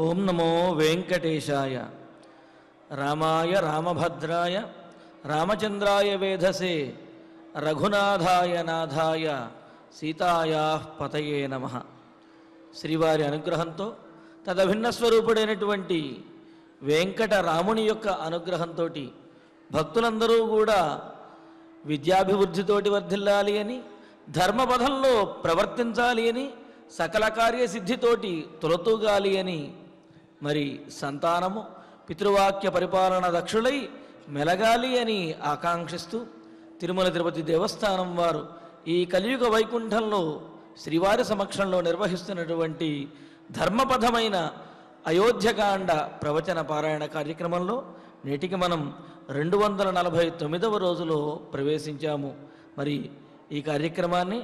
ఓం నమో వెంకటేశాయ. రామాయ రామభద్రాయ రామచంద్రాయ వేధసే రఘునాథాయ నాథాయ సీతాయా పతయే నమః. శ్రీవారి అనుగ్రహంతో తదభిన్న స్వరూపుడైనటువంటి వెంకటరాముని యొక్క అనుగ్రహంతో భక్తులందరూ కూడా విద్యాభివృద్ధితోటి వర్ధిల్లాలి అని, ధర్మపథంలో ప్రవర్తించాలి అని, సకల కార్యసిద్ధితోటి తొలతూగాలి అని, మరి సంతానము పితృవాక్య పరిపాలన దక్షులై మెలగాలి అని ఆకాంక్షిస్తూ తిరుమల తిరుపతి దేవస్థానం వారు ఈ కలియుగ వైకుంఠంలో శ్రీవారి సమక్షంలో నిర్వహిస్తున్నటువంటి ధర్మపథమైన అయోధ్యకాండ ప్రవచన పారాయణ కార్యక్రమంలో నేటికి మనం 249వ రోజులో ప్రవేశించాము. మరి ఈ కార్యక్రమాన్ని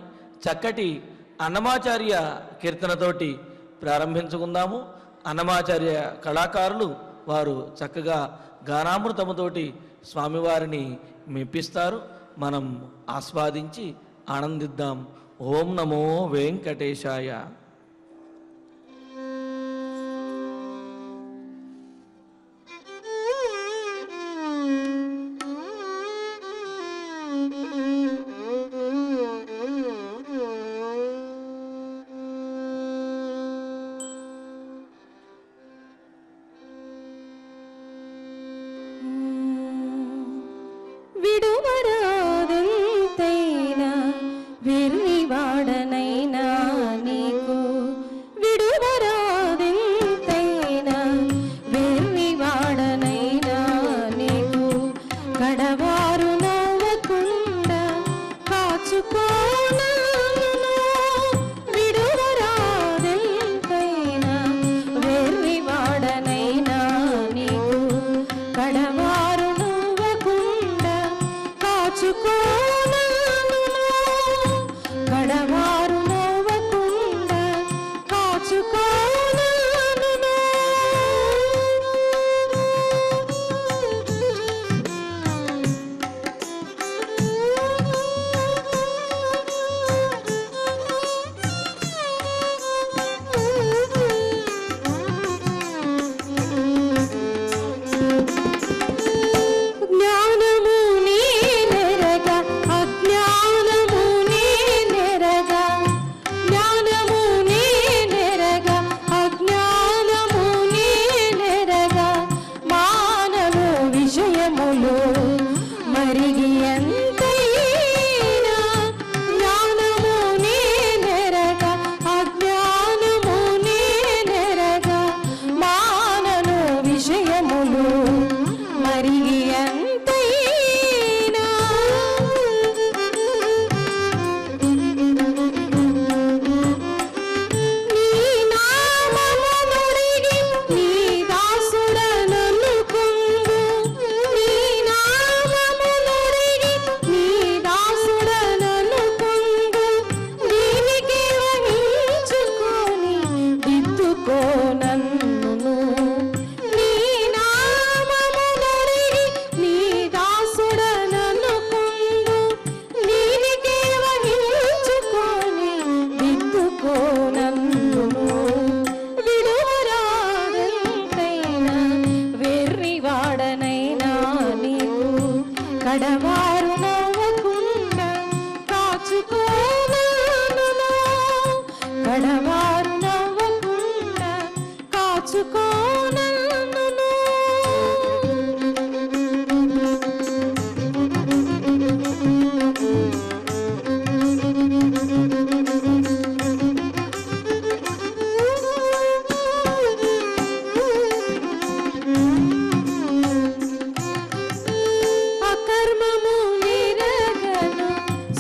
చక్కటి అన్నమాచార్య కీర్తనతోటి ప్రారంభించుకుందాము. అన్నమాచార్య కళాకారులు వారు చక్కగా గానామృతముతోటి స్వామివారిని మెప్పిస్తారు. మనం ఆస్వాదించి ఆనందిద్దాం. ఓం నమో వెంకటేశాయ.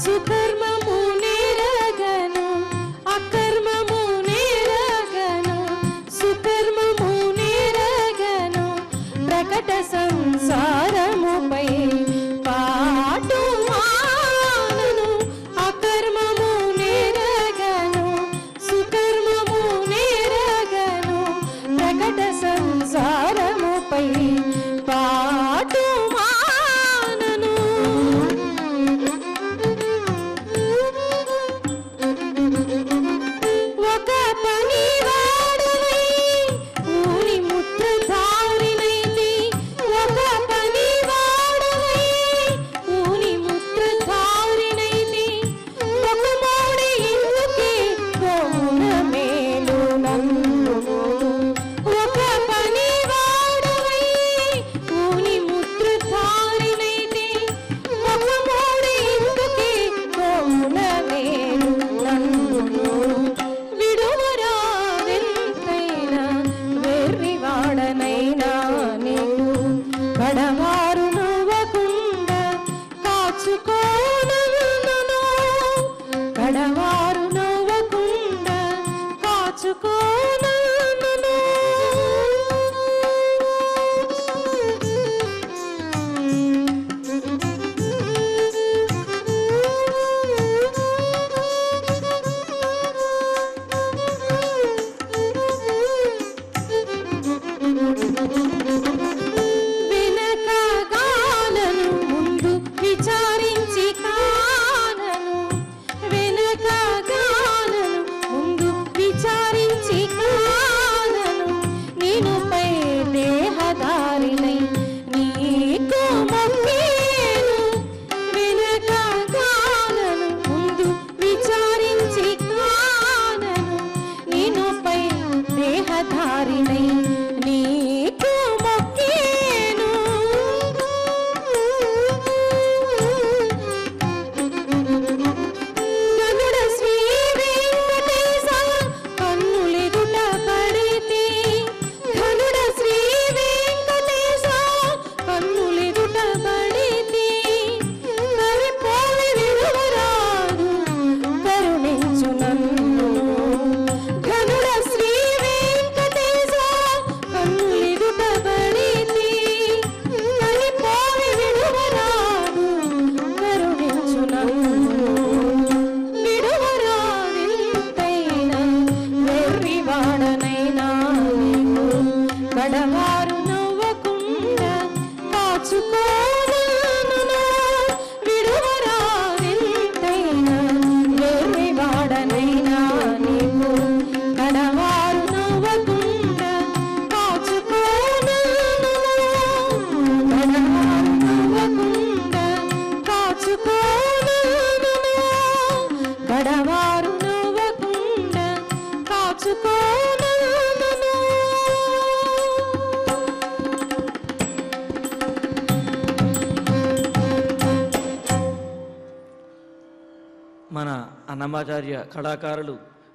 సుకర్మము నిరగను అకర్మము కడవారు నవ్వకుండా కాచుకోనా విడువరాదెంతైనా వేరే వాడనైనా నీవు కడవారు నవ్వకుండా కాచుకోనా కడవారు నవ్వకుండా కాచుకోనా కడవారు నవ్వకుండా కాచుకోనా. మన అన్నమాచార్య కళాకారులు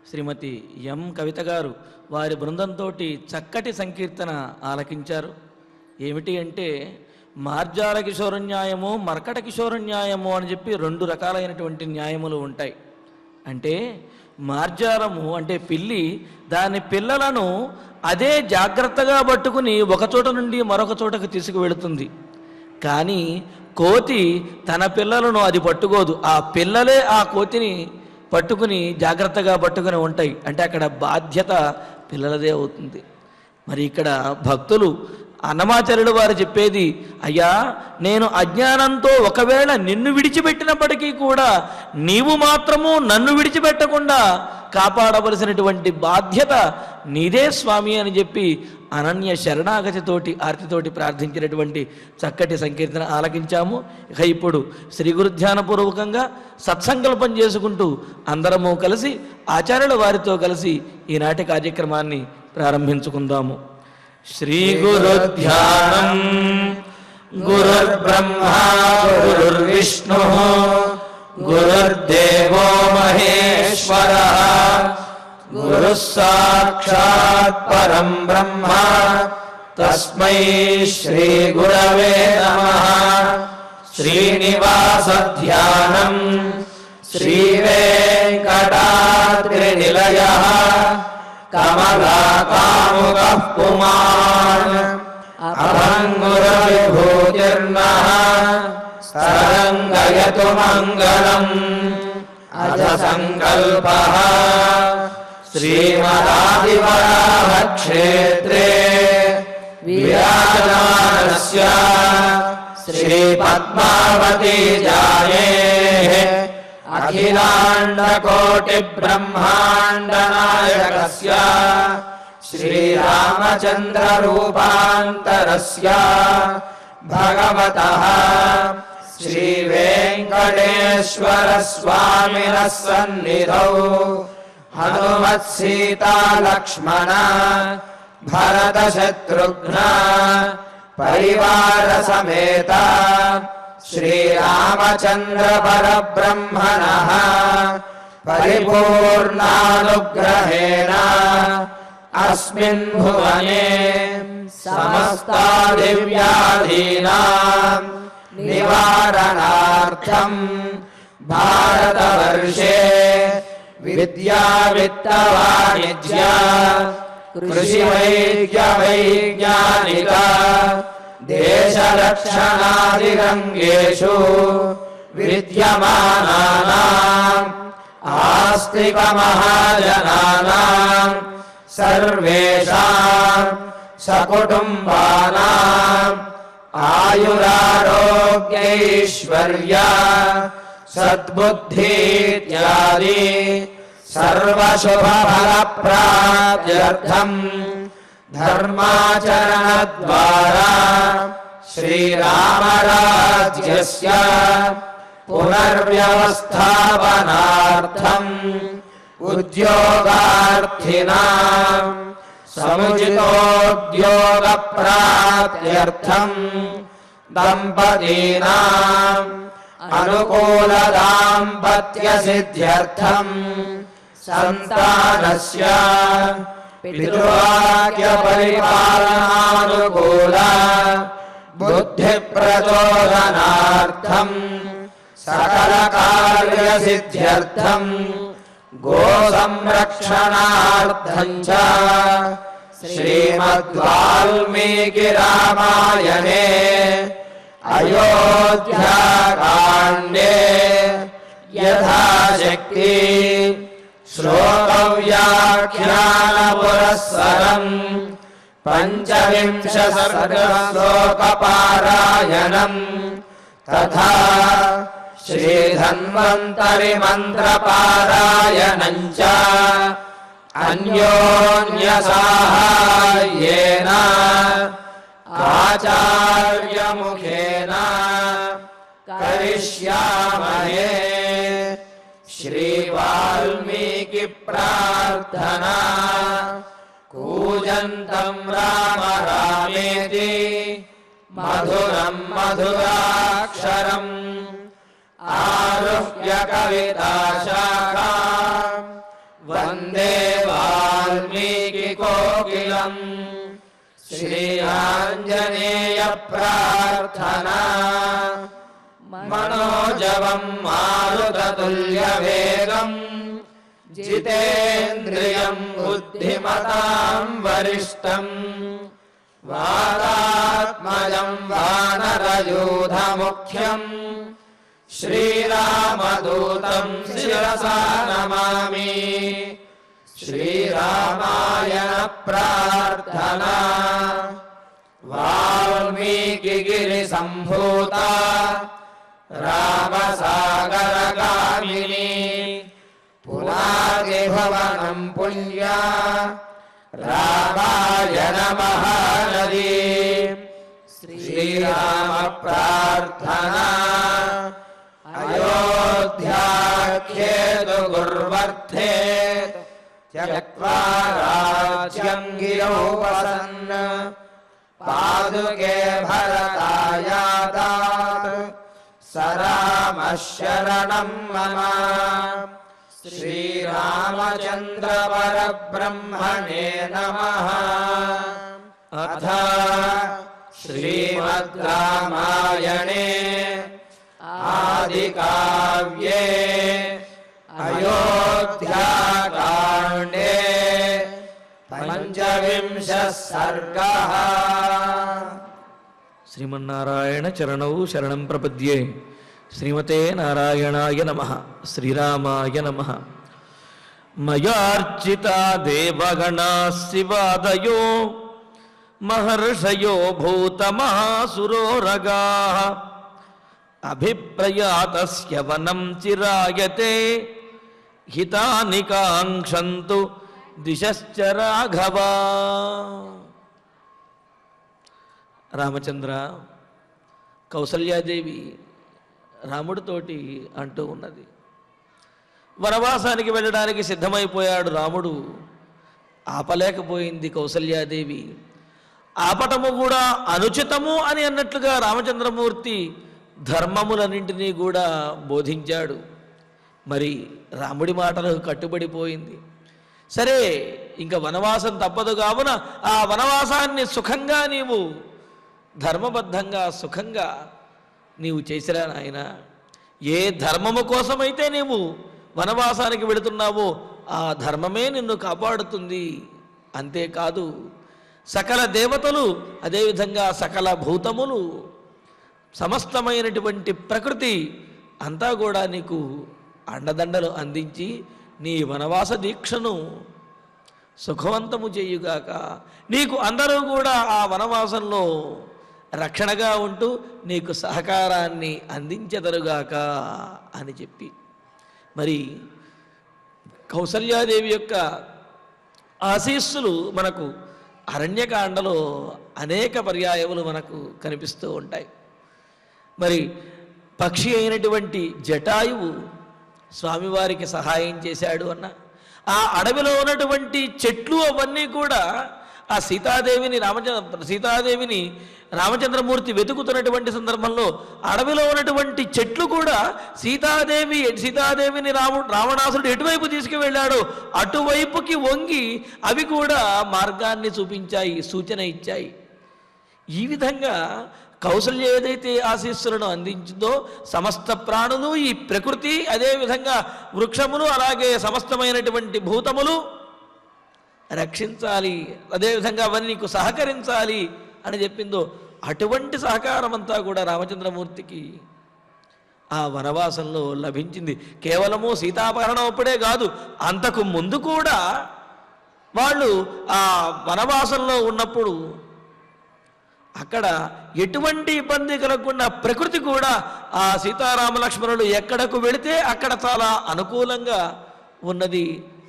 శ్రీమతి ఎం కవిత గారు వారి బృందంతో చక్కటి సంకీర్తన ఆలకించారు. ఏమిటి అంటే మార్జాల కిశోర న్యాయము, మర్కట కిశోర న్యాయము అని చెప్పి రెండు రకాలైనటువంటి న్యాయములు ఉంటాయి. అంటే మార్జాలము అంటే పిల్లి దాని పిల్లలను అదే జాగ్రత్తగా పట్టుకుని ఒక చోట నుండి మరొక చోటకు తీసుకువెళుతుంది. కానీ కోతి తన పిల్లలను అది పట్టుకోదు, ఆ పిల్లలే ఆ కోతిని పట్టుకుని జాగ్రత్తగా పట్టుకుని ఉంటాయి. అంటే అక్కడ బాధ్యత పిల్లలదే అవుతుంది. మరి ఇక్కడ భక్తులు అన్నమాచార్యులు వారు చెప్పేది, అయ్యా నేను అజ్ఞానంతో ఒకవేళ నిన్ను విడిచిపెట్టినప్పటికీ కూడా నీవు మాత్రము నన్ను విడిచిపెట్టకుండా కాపాడవలసినటువంటి బాధ్యత నీదే స్వామి అని చెప్పి అనన్య శరణాగతితోటి ఆర్తితోటి ప్రార్థించినటువంటి చక్కటి సంకీర్తన ఆలకించాము. ఇక ఇప్పుడు శ్రీ గురుధ్యానపూర్వకంగా సత్సంకల్పం చేసుకుంటూ అందరము కలిసి ఆచార్యుల వారితో కలిసి ఈనాటి కార్యక్రమాన్ని ప్రారంభించుకుందాము. శ్రీ గురుధ్యానం. గురుర్బ్రహ్మా గురుర్విష్ణు గురుర్దేవో మహేశ్వరః గురుః సాక్షాత్ పరం బ్రహ్మ తస్మై శ్రీ గురవే నమః. శ్రీనివాసధ్యానం శ్రీ వెంకటాద్రినిలయః కమలాకాముకః పుమాన్ అభంగురవిభూతిర్నః స్తరంగయతు మంగళం. అజ సంకల్పః శ్రీమదాదివరాహ క్షేత్రే విరాజమానస్య శ్రీ పద్మావతీ జాయేః అఖిలాండకోటి బ్రహ్మాండ నాయకస్య శ్రీరామచంద్ర రూపాంతరస్య భగవతః శ్రీ వెంకటేశ్వర స్వామినః సన్నిధౌ హనుమత్ సీతా లక్ష్మణ భరత శత్రుఘ్న పరివార సమేత శ్రీరామచంద్ర పరబ్రహ్మణః పరిపూర్ణానుగ్రహేణ అస్మిన్ భువనే సమస్తా దివ్యాధీనాం నివారణార్థం భారతవర్షే విద్యా విత్త వాణిజ్య కృషి వైద్య వైజ్ఞానిక దేశరక్షణాదిరంగేషు విద్యమానానాం ఆస్తిక మహాజనానాం సర్వేషాం సకుటుంబానాం ఆయురారోగ్యైశ్వర్య సద్బుద్ధీత్యాది సర్వశుభఫలప్రాప్త్యర్థం ధర్మాచరణద్వారా శ్రీరామరాజ్యస్య పునర్వ్యవస్థాపనార్థం ఉద్యోగార్థినాం సముచితోద్యోగప్రాప్త్యర్థం దంపతీనాం అనుకూల దాంపత్య సిద్ధ్యర్థం సంతానస్య పితృవాక్య పరిపాలనానుకూల బుద్ధి ప్రచోదనార్థం సకల కార్య సిద్ధ్యర్థం గో సంరక్షణార్థం చ శ్రీమద్వాల్మీకి రామాయణే అయోధ్యాకాండే యథాశక్తి శ్లోకవ్యాఖ్యాన పురస్సరం పంచవింశ సర్గశ్లోకపారాయణం తథా శ్రీధన్వంతరి మంత్రపారాయణం చ అన్యోన్య సాహాయ్యేన ఆచార్యముఖేన కరిష్యామహే. శ్రీ వాల్మీకి ప్రార్థనా కూజంతం రామ రామేతి మధురం మధురాక్షరం ఆరుహ్య కవితాశాఖాం వందే వాల్మీకి కోకిలం. శ్రీ ఆంజనేయ ప్రార్థనా మనోజవం మారుతతుల్యవేగం జితేంద్రియం బుద్ధిమతాం వరిష్టం వాతాత్మజం వానరయూధముఖ్యం శ్రీరామదూతం శిరసా నమామి. శ్రీరామాయణ ప్రార్థనా వాల్మీకి గిరి సంభూత రామసాగరగామిని పునాది భవనం పుణ్యా రామాయణ మహానది. శ్రీరామ ప్రార్థనా అయోధ్యాఖ్యేతు గుర్వర్ధే త్యక్త్వా రాజ్యం గిరౌ వసన్ పాదుకే భరతాయాదాత్ సరామ శరణం మమ. శ్రీరామచంద్ర పరబ్రహ్మణే నమః. అథ శ్రీమద్ రామాయణే ఆదికావ్యే అయోధ్యాకాండే పంచవింశः సర్గः. శ్రీమన్నారాయణ చరణౌ శరణం ప్రపద్యే. శ్రీమతే నారాయణాయ నమః. శ్రీరామాయ నమః. మయార్చితా దేవగణా శివాదయో మహర్షయో భూతమహాసురోరగాః అభిప్రయాతస్య వనం చిరాయతే హితాని కాంక్షంతు దిశశ్చ రాఘవా. రామచంద్ర, కౌసల్యాదేవి రాముడితోటి అంటూ ఉన్నది, వనవాసానికి వెళ్ళడానికి సిద్ధమైపోయాడు రాముడు. ఆపలేకపోయింది కౌసల్యాదేవి. ఆపటము కూడా అనుచితము అని అన్నట్లుగా రామచంద్రమూర్తి ధర్మములన్నింటినీ కూడా బోధించాడు. మరి రాముడి మాటలకు కట్టుబడిపోయింది. సరే, ఇంకా వనవాసం తప్పదు కావున ఆ వనవాసాన్ని సుఖంగా నీవు ధర్మబద్ధంగా సుఖంగా నీవు చేసిరా నాయన. ఏ ధర్మము కోసమైతే నీవు వనవాసానికి వెళుతున్నావో ఆ ధర్మమే నిన్ను కాపాడుతుంది. అంతేకాదు సకల దేవతలు, అదేవిధంగా సకల భూతములు, సమస్తమైనటువంటి ప్రకృతి అంతా కూడా నీకు అండదండలు అందించి నీ వనవాస దీక్షను సుఖవంతము చేయుగాక. నీకు అందరూ కూడా ఆ వనవాసంలో రక్షణగా ఉంటూ నీకు సహకారాన్ని అందించెదరుగాక అని చెప్పి, మరి కౌసల్యాదేవి యొక్క ఆశీస్సులు మనకు అరణ్యకాండలో అనేక పర్యాయములు మనకు కనిపిస్తూ ఉంటాయి. మరి పక్షి అయినటువంటి జటాయువు స్వామివారికి సహాయం చేశాడు అన్న ఆ అడవిలో ఉన్నటువంటి చెట్లు అవన్నీ కూడా ఆ సీతాదేవిని రామచంద్రమూర్తి వెతుకుతున్నటువంటి సందర్భంలో అడవిలో ఉన్నటువంటి చెట్లు కూడా సీతాదేవిని రావణాసురుడు ఎటువైపు తీసుకువెళ్ళాడో అటువైపుకి వంగి అవి కూడా మార్గాన్ని చూపించాయి, సూచన ఇచ్చాయి. ఈ విధంగా కౌసల్య ఏదైతే ఆశీస్సులను అందించిందో సమస్త ప్రాణులు, ఈ ప్రకృతి, అదేవిధంగా వృక్షములు, అలాగే సమస్తమైనటువంటి భూతములు రక్షించాలి, అదేవిధంగా అవన్నీ నీకు సహకరించాలి అని చెప్పిందో అటువంటి సహకారం అంతా కూడా రామచంద్రమూర్తికి ఆ వనవాసంలో లభించింది. కేవలము సీతాపహరణం అప్పుడే కాదు, అంతకు ముందు కూడా వాళ్ళు ఆ వనవాసంలో ఉన్నప్పుడు అక్కడ ఎటువంటి ఇబ్బంది కలగకుండా ప్రకృతి కూడా ఆ సీతారామ లక్ష్మణులు ఎక్కడకు వెళితే అక్కడ చాలా అనుకూలంగా ఉన్నది,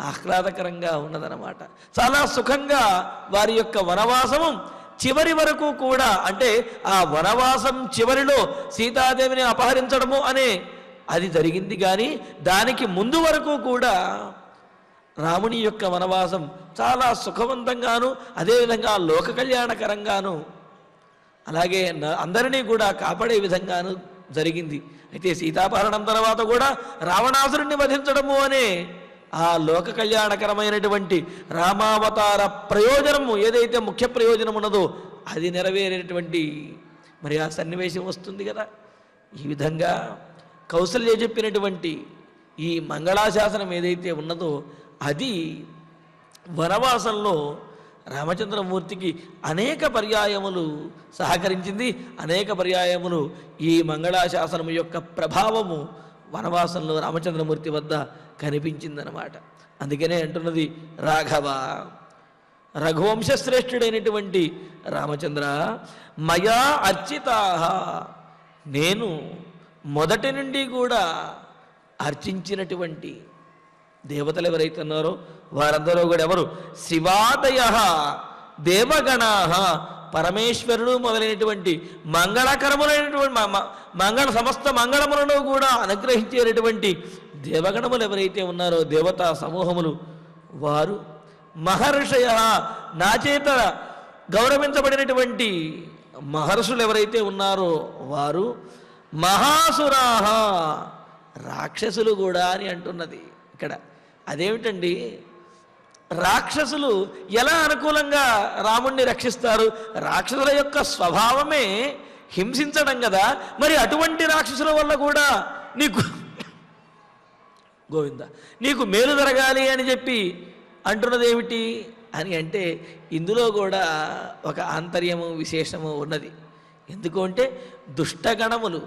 ఆహ్లాదకరంగా ఉన్నదన్నమాట. చాలా సుఖంగా వారి యొక్క వనవాసము చివరి వరకు కూడా, అంటే ఆ వనవాసం చివరిలో సీతాదేవిని అపహరించడము అనే అది జరిగింది. కానీ దానికి ముందు వరకు కూడా రాముని యొక్క వనవాసం చాలా సుఖవంతంగాను, అదేవిధంగా లోక కళ్యాణకరంగాను, అలాగే అందరినీ కూడా కాపాడే విధంగాను జరిగింది. అయితే సీతాపహరణం తర్వాత కూడా రావణాసురుణ్ణి వధించడము అనే ఆ లోక కళ్యాణకరమైనటువంటి రామావతార ప్రయోజనము ఏదైతే ముఖ్య ప్రయోజనం ఉన్నదో అది నెరవేరేటువంటి మరి ఆ సన్నివేశం వస్తుంది కదా. ఈ విధంగా కౌసల్య చెప్పినటువంటి ఈ మంగళాశాసనం ఏదైతే ఉన్నదో అది వనవాసంలో రామచంద్రమూర్తికి అనేక పర్యాయములు సహకరించింది. అనేక పర్యాయములు ఈ మంగళాశాసనము యొక్క ప్రభావము వనవాసంలో రామచంద్రమూర్తి వద్ద కనిపించిందనమాట. అందుకనే అంటున్నది రాఘవ, రఘువంశశ్రేష్ఠుడైనటువంటి రామచంద్ర, మయా అర్చితాః, నేను మొదటి నుండి కూడా అర్చించినటువంటి దేవతలు ఎవరైతే ఉన్నారో వారందరూ కూడా ఎవరు? శివాదయ దేవగణాః, పరమేశ్వరుడు మొదలైనటువంటి మంగళకరములైనటువంటి సమస్త మంగళములను కూడా అనుగ్రహించేటటువంటి దేవగణములు ఎవరైతే ఉన్నారో దేవతా సమూహములు వారు, మహర్షయ, నా చేత గౌరవించబడినటువంటి మహర్షులు ఎవరైతే ఉన్నారో వారు, మహాసురాహ, రాక్షసులు కూడా అని అంటున్నది ఇక్కడ. అదేమిటండి, రాక్షసులు ఎలా అనుకూలంగా రాముణ్ణి రక్షిస్తారు? రాక్షసుల యొక్క స్వభావమే హింసించడం కదా. మరి అటువంటి రాక్షసుల వల్ల కూడా నీకు గోవింద నీకు మేలు జరగాలి అని చెప్పి అంటున్నది ఏమిటి అని అంటే ఇందులో కూడా ఒక ఆంతర్యము విశేషము ఉన్నది. ఎందుకు అంటే దుష్టగణములు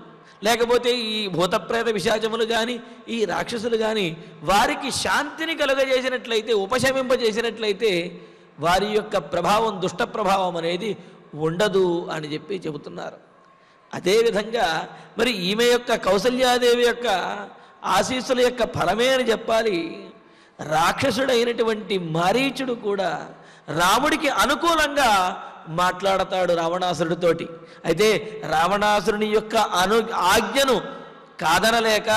లేకపోతే ఈ భూతప్రేత విశాచములు కానీ ఈ రాక్షసులు కానీ వారికి శాంతిని కలుగజేసినట్లయితే, ఉపశమింపజేసినట్లయితే వారి యొక్క ప్రభావం, దుష్ట ప్రభావం అనేది ఉండదు అని చెప్పి చెబుతున్నారు. అదేవిధంగా మరి ఈమె యొక్క కౌసల్యాదేవి యొక్క ఆశీస్సుల యొక్క ఫలమే అని చెప్పాలి. రాక్షసుడైనటువంటి మారీచుడు కూడా రాముడికి అనుకూలంగా మాట్లాడతాడు రావణాసురుడితోటి. అయితే రావణాసురుని యొక్క ఆజ్ఞను కాదనలేక,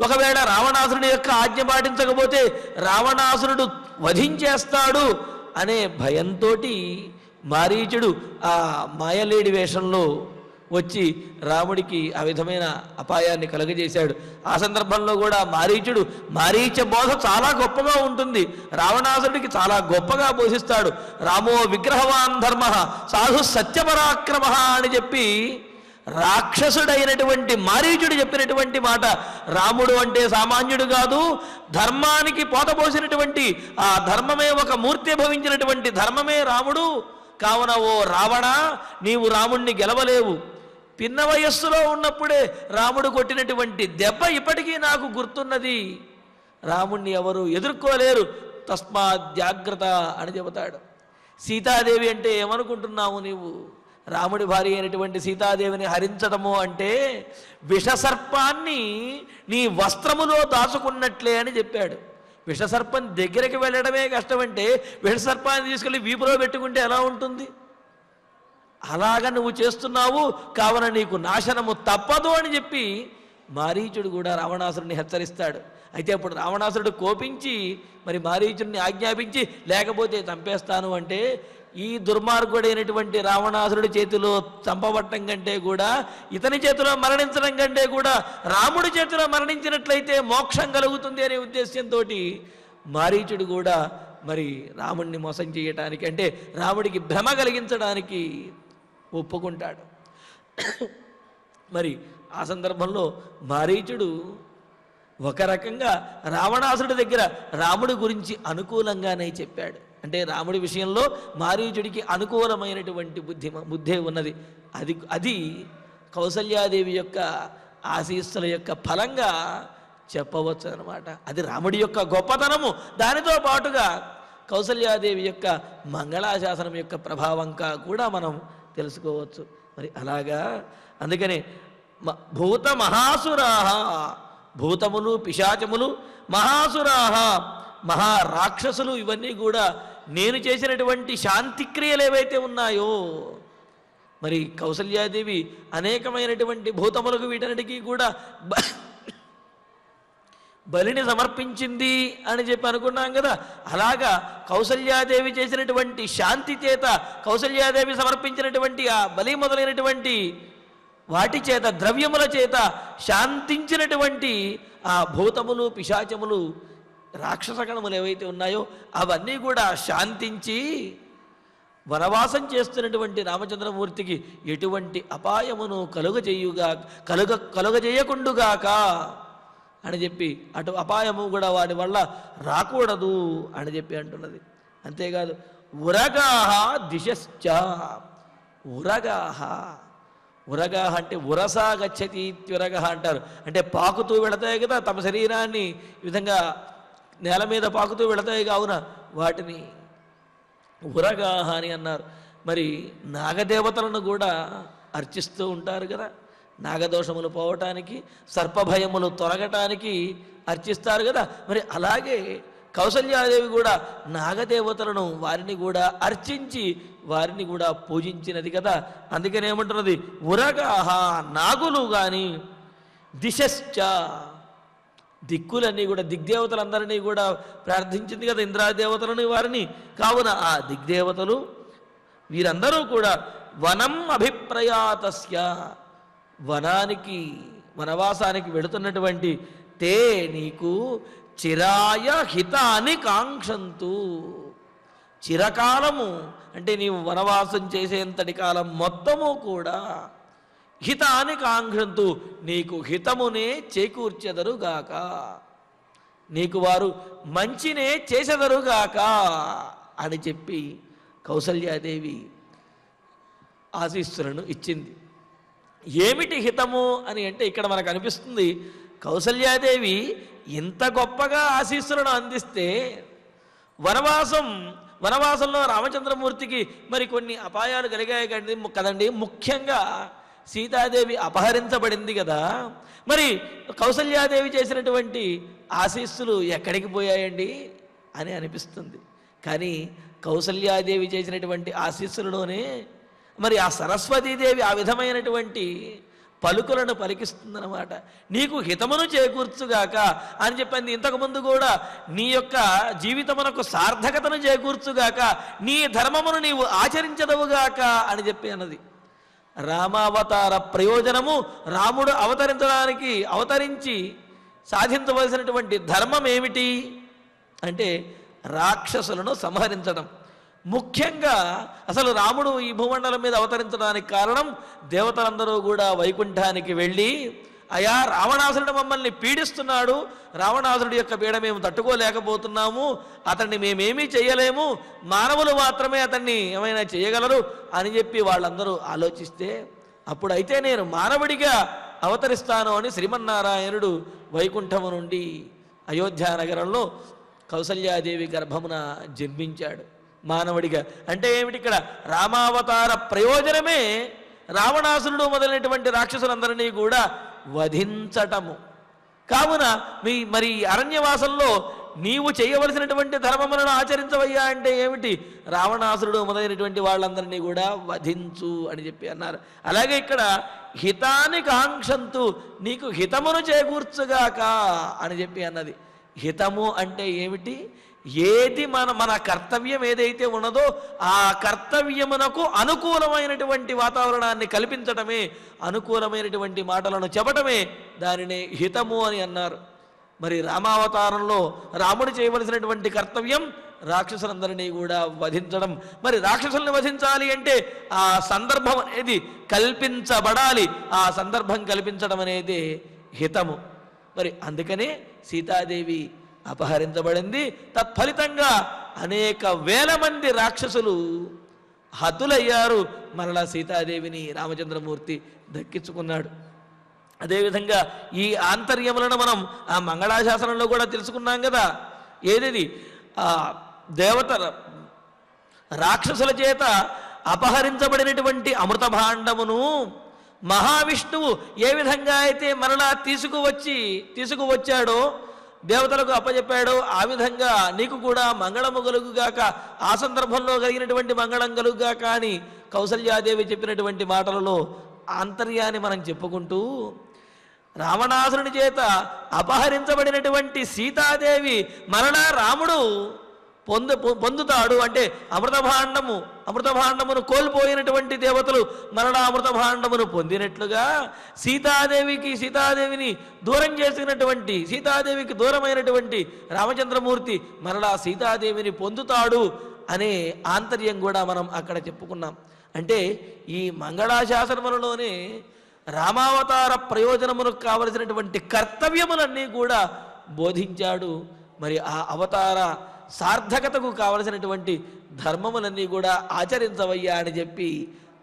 ఒకవేళ రావణాసురుని యొక్క ఆజ్ఞ పాటించకపోతే రావణాసురుడు వధించేస్తాడు అనే భయంతో మారీచుడు ఆ మాయలేడి వేషంలో వచ్చి రాముడికి ఆ విధమైన అపాయాన్ని కలుగజేశాడు. ఆ సందర్భంలో కూడా మారీచ బోధ చాలా గొప్పగా ఉంటుంది. రావణాసురుడికి చాలా గొప్పగా బోధిస్తాడు. రామో విగ్రహవాన్ ధర్మ సాధు సత్యపరాక్రమ అని చెప్పి రాక్షసుడైనటువంటి మారీచుడు చెప్పినటువంటి మాట. రాముడు అంటే సామాన్యుడు కాదు, ధర్మానికి పోతపోసినటువంటి ఆ ధర్మమే ఒక మూర్తి భవించినటువంటి ధర్మమే రాముడు. కావున ఓ రావణ, నీవు రాముణ్ణి గెలవలేవు. పిన్న వయస్సులో ఉన్నప్పుడే రాముడు కొట్టినటువంటి దెబ్బ ఇప్పటికీ నాకు గుర్తున్నది. రాముణ్ణి ఎవరు ఎదుర్కోలేరు, తస్మాత్ జాగ్రత్త అని చెబుతాడు. సీతాదేవి అంటే ఏమనుకుంటున్నావు నీవు? రాముడి భార్య అయినటువంటి సీతాదేవిని హరించడము అంటే విషసర్పాన్ని నీ వస్త్రములో దాచుకున్నట్లే అని చెప్పాడు. విషసర్పం దగ్గరికి వెళ్ళడమే కష్టమంటే విషసర్పాన్ని తీసుకెళ్ళి వీపులో పెట్టుకుంటే ఎలా ఉంటుంది? అలాగ నువ్వు చేస్తున్నావు, కావున నీకు నాశనము తప్పదు అని చెప్పి మారీచుడు కూడా రావణాసురుడిని హెచ్చరిస్తాడు. అయితే అప్పుడు రావణాసురుడు కోపించి మరి మారీచుడిని ఆజ్ఞాపించి లేకపోతే చంపేస్తాను అంటే, ఈ దుర్మార్గుడైనటువంటి రావణాసురుడి చేతిలో చంపబట్టం కంటే కూడా, ఇతని చేతిలో మరణించడం కంటే కూడా రాముడి చేతిలో మరణించినట్లయితే మోక్షం కలుగుతుంది అనే ఉద్దేశంతో మారీచుడు కూడా మరి రాముడిని మోసం చేయటానికి, అంటే రాముడికి భ్రమ కలిగించడానికి ఒప్పుకుంటాడు. మరి ఆ సందర్భంలో మారీచుడు ఒక రకంగా రావణాసుడి దగ్గర రాముడి గురించి అనుకూలంగానే చెప్పాడు. అంటే రాముడి విషయంలో మారీచుడికి అనుకూలమైనటువంటి బుద్ధే ఉన్నది. అది కౌసల్యాదేవి యొక్క ఆశీస్సుల యొక్క ఫలంగా చెప్పవచ్చు అన్నమాట. అది రాముడి యొక్క గొప్పతనము. దానితో పాటుగా కౌసల్యాదేవి యొక్క మంగళాశాసనం యొక్క ప్రభావంగా కూడా మనం తెలుసుకోవచ్చు. మరి అలాగా అందుకనే భూత మహాసురాహ, భూతములు పిశాచములు, మహాసురాహ మహారాక్షసులు, ఇవన్నీ కూడా నేను చేసినటువంటి శాంతిక్రియలు ఏవైతే ఉన్నాయో, మరి కౌసల్యాదేవి అనేకమైనటువంటి భూతములకు వీటన్నిటికీ కూడా బలిని సమర్పించింది అని చెప్పి అనుకున్నాం కదా. అలాగా కౌసల్యాదేవి చేసినటువంటి శాంతి చేత, కౌసల్యాదేవి సమర్పించినటువంటి ఆ బలి మొదలైనటువంటి వాటి చేత, ద్రవ్యముల చేత శాంతించినటువంటి ఆ భూతములు పిశాచములు రాక్షసగణములు ఏవైతే ఉన్నాయో అవన్నీ కూడా శాంతించి వనవాసం చేస్తున్నటువంటి రామచంద్రమూర్తికి ఎటువంటి అపాయమును కలుగజేయకుండుగాక అని చెప్పి, అటు అపాయము కూడా వాడి వల్ల రాకూడదు అని చెప్పి అంటున్నది. అంతేకాదు ఉరగాహ దిశశ్చ, ఉరగాహ, ఉరగాహ అంటే ఉరసా గచ్చతి త్యురగ అంటారు. అంటే పాకుతూ వెళతాయి కదా, తమ శరీరాన్ని ఈ విధంగా నేల మీద పాకుతూ వెళతాయి కావున వాటిని ఉరగాహ అని అన్నారు. మరి నాగదేవతలను కూడా అర్చిస్తూ ఉంటారు కదా, నాగదోషములు పోవటానికి, సర్పభయములు తొలగటానికి అర్చిస్తారు కదా. మరి అలాగే కౌసల్యాదేవి కూడా నాగదేవతలను వారిని కూడా అర్చించి వారిని కూడా పూజించినది కదా. అందుకని ఏమంటున్నది ఉరగాహ, నాగులు కానీ, దిశశ్చ దిక్కులన్నీ కూడా, దిగ్దేవతలందరినీ కూడా ప్రార్థించింది కదా, ఇంద్రాదేవతలని వారిని. కావున ఆ దిగ్దేవతలు వీరందరూ కూడా వనం అభిప్రయాతస్య, వనానికి వనవాసానికి వెళుతున్నటువంటి తే నీకు చిరాయ హితాని కాంక్షంతు, చిరకాలము అంటే నీవు వనవాసం చేసేంతటి కాలం మొత్తము కూడా హితాని కాంక్షంతు, నీకు హితమునే చేకూర్చెదరుగాక, నీకు వారు మంచినే చేసెదరుగాక అని చెప్పి కౌసల్యాదేవి ఆశీస్సులను ఇచ్చింది. ఏమిటి హితము అని అంటే ఇక్కడ మనకు అనిపిస్తుంది కౌసల్యాదేవి ఇంత గొప్పగా ఆశీస్సులను అందిస్తే వనవాసంలో రామచంద్రమూర్తికి మరి కొన్ని అపాయాలు కలిగాయి కదండి. ముఖ్యంగా సీతాదేవి అపహరించబడింది కదా. మరి కౌసల్యాదేవి చేసినటువంటి ఆశీస్సులు ఎక్కడికి పోయాయండి అని అనిపిస్తుంది. కానీ కౌసల్యాదేవి చేసినటువంటి ఆశీస్సులలోనే మరి ఆ సరస్వతీదేవి ఆ విధమైనటువంటి పలుకులను పలికిస్తుందన్నమాట. నీకు హితమును చేకూర్చుగాక అని చెప్పింది. ఇంతకుముందు కూడా నీ యొక్క జీవితమునకు సార్థకతను చేకూర్చుగాక, నీ ధర్మమును నీవు ఆచరించదవుగాక అని చెప్పి అన్నది. రామావతార ప్రయోజనము, రాముడు అవతరించి సాధించవలసినటువంటి ధర్మం ఏమిటి అంటే రాక్షసులను సంహరించడం. ముఖ్యంగా అసలు రాముడు ఈ భూమండలం మీద అవతరించడానికి కారణం దేవతలందరూ కూడా వైకుంఠానికి వెళ్ళి, అయా రావణాసురుడు మమ్మల్ని పీడిస్తున్నాడు, రావణాసురుడి యొక్క పీడ మేము తట్టుకోలేకపోతున్నాము, అతన్ని మేమేమీ చేయలేము, మానవులు మాత్రమే అతన్ని ఏమైనా చేయగలరు అని చెప్పి వాళ్ళందరూ ఆలోచిస్తే, అప్పుడైతే నేను మానవుడిగా అవతరిస్తాను అని శ్రీమన్నారాయణుడు వైకుంఠము నుండి అయోధ్య నగరంలో కౌసల్యాదేవి గర్భమున జన్మించాడు మానవుడిగా. అంటే ఏమిటి ఇక్కడ రామావతార ప్రయోజనమే రావణాసురుడు మొదలైనటువంటి రాక్షసులందరినీ కూడా వధించటము. కావున మరి అరణ్యవాసంలో నీవు చేయవలసినటువంటి ధర్మములను ఆచరించవయ్యా అంటే ఏమిటి, రావణాసురుడు మొదలైనటువంటి వాళ్ళందరినీ కూడా వధించు అని చెప్పి అన్నారు. అలాగే ఇక్కడ హితాని కాంక్షంతు, నీకు హితమును చేకూర్చుగాక అని చెప్పి అన్నది. హితము అంటే ఏమిటి, ఏది మన కర్తవ్యం ఏదైతే ఉన్నదో ఆ కర్తవ్యమునకు అనుకూలమైనటువంటి వాతావరణాన్ని కల్పించటమే, అనుకూలమైనటువంటి మాటలను చెప్పటమే దానినే హితము అని అన్నారు. మరి రామావతారంలో రాముడు చేయవలసినటువంటి కర్తవ్యం రాక్షసులందరినీ కూడా వధించడం. మరి రాక్షసుల్ని వధించాలి అంటే ఆ సందర్భం అనేది కల్పించబడాలి, ఆ సందర్భం కల్పించడం అనేది హితము. మరి అందుకనే సీతాదేవి అపహరించబడింది. తత్ఫలితంగా అనేక వేల మంది రాక్షసులు హతులయ్యారు. మరలా సీతాదేవిని రామచంద్రమూర్తి దక్కించుకున్నాడు. అదేవిధంగా ఈ ఆంతర్యములను మనం ఆ మంగళాశాసనంలో కూడా తెలుసుకున్నాం కదా. ఏది దేవతల రాక్షసుల చేత అపహరించబడినటువంటి అమృత భాండమును మహావిష్ణువు ఏ విధంగా అయితే మరలా తీసుకువచ్చాడో దేవతలకు అప్పచెప్పాడో ఆ విధంగా నీకు కూడా మంగళము కలుగుగాక, ఆ సందర్భంలో కలిగినటువంటి మంగళం కలుగుగాక అని కౌసల్యాదేవి చెప్పినటువంటి మాటలలో ఆంతర్యాన్ని మనం చెప్పుకుంటూ, రావణాసురుని చేత అపహరించబడినటువంటి సీతాదేవి మరలా రాముడు పొందుతాడు అంటే అమృతభాండమును కోల్పోయినటువంటి దేవతలు మరలా అమృతభాండమును పొందినట్లుగా సీతాదేవిని దూరం చేసినటువంటి సీతాదేవికి దూరమైనటువంటి రామచంద్రమూర్తి మరలా సీతాదేవిని పొందుతాడు అనే ఆంతర్యం కూడా మనం అక్కడ చెప్పుకున్నాం. అంటే ఈ మంగళాశాసనములలోనే రామావతార ప్రయోజనములకు కావలసినటువంటి కర్తవ్యములన్నీ కూడా బోధించాడు. మరి ఆ అవతార సార్థకతకు కావలసినటువంటి ధర్మములన్నీ కూడా ఆచరించవయ్యా అని చెప్పి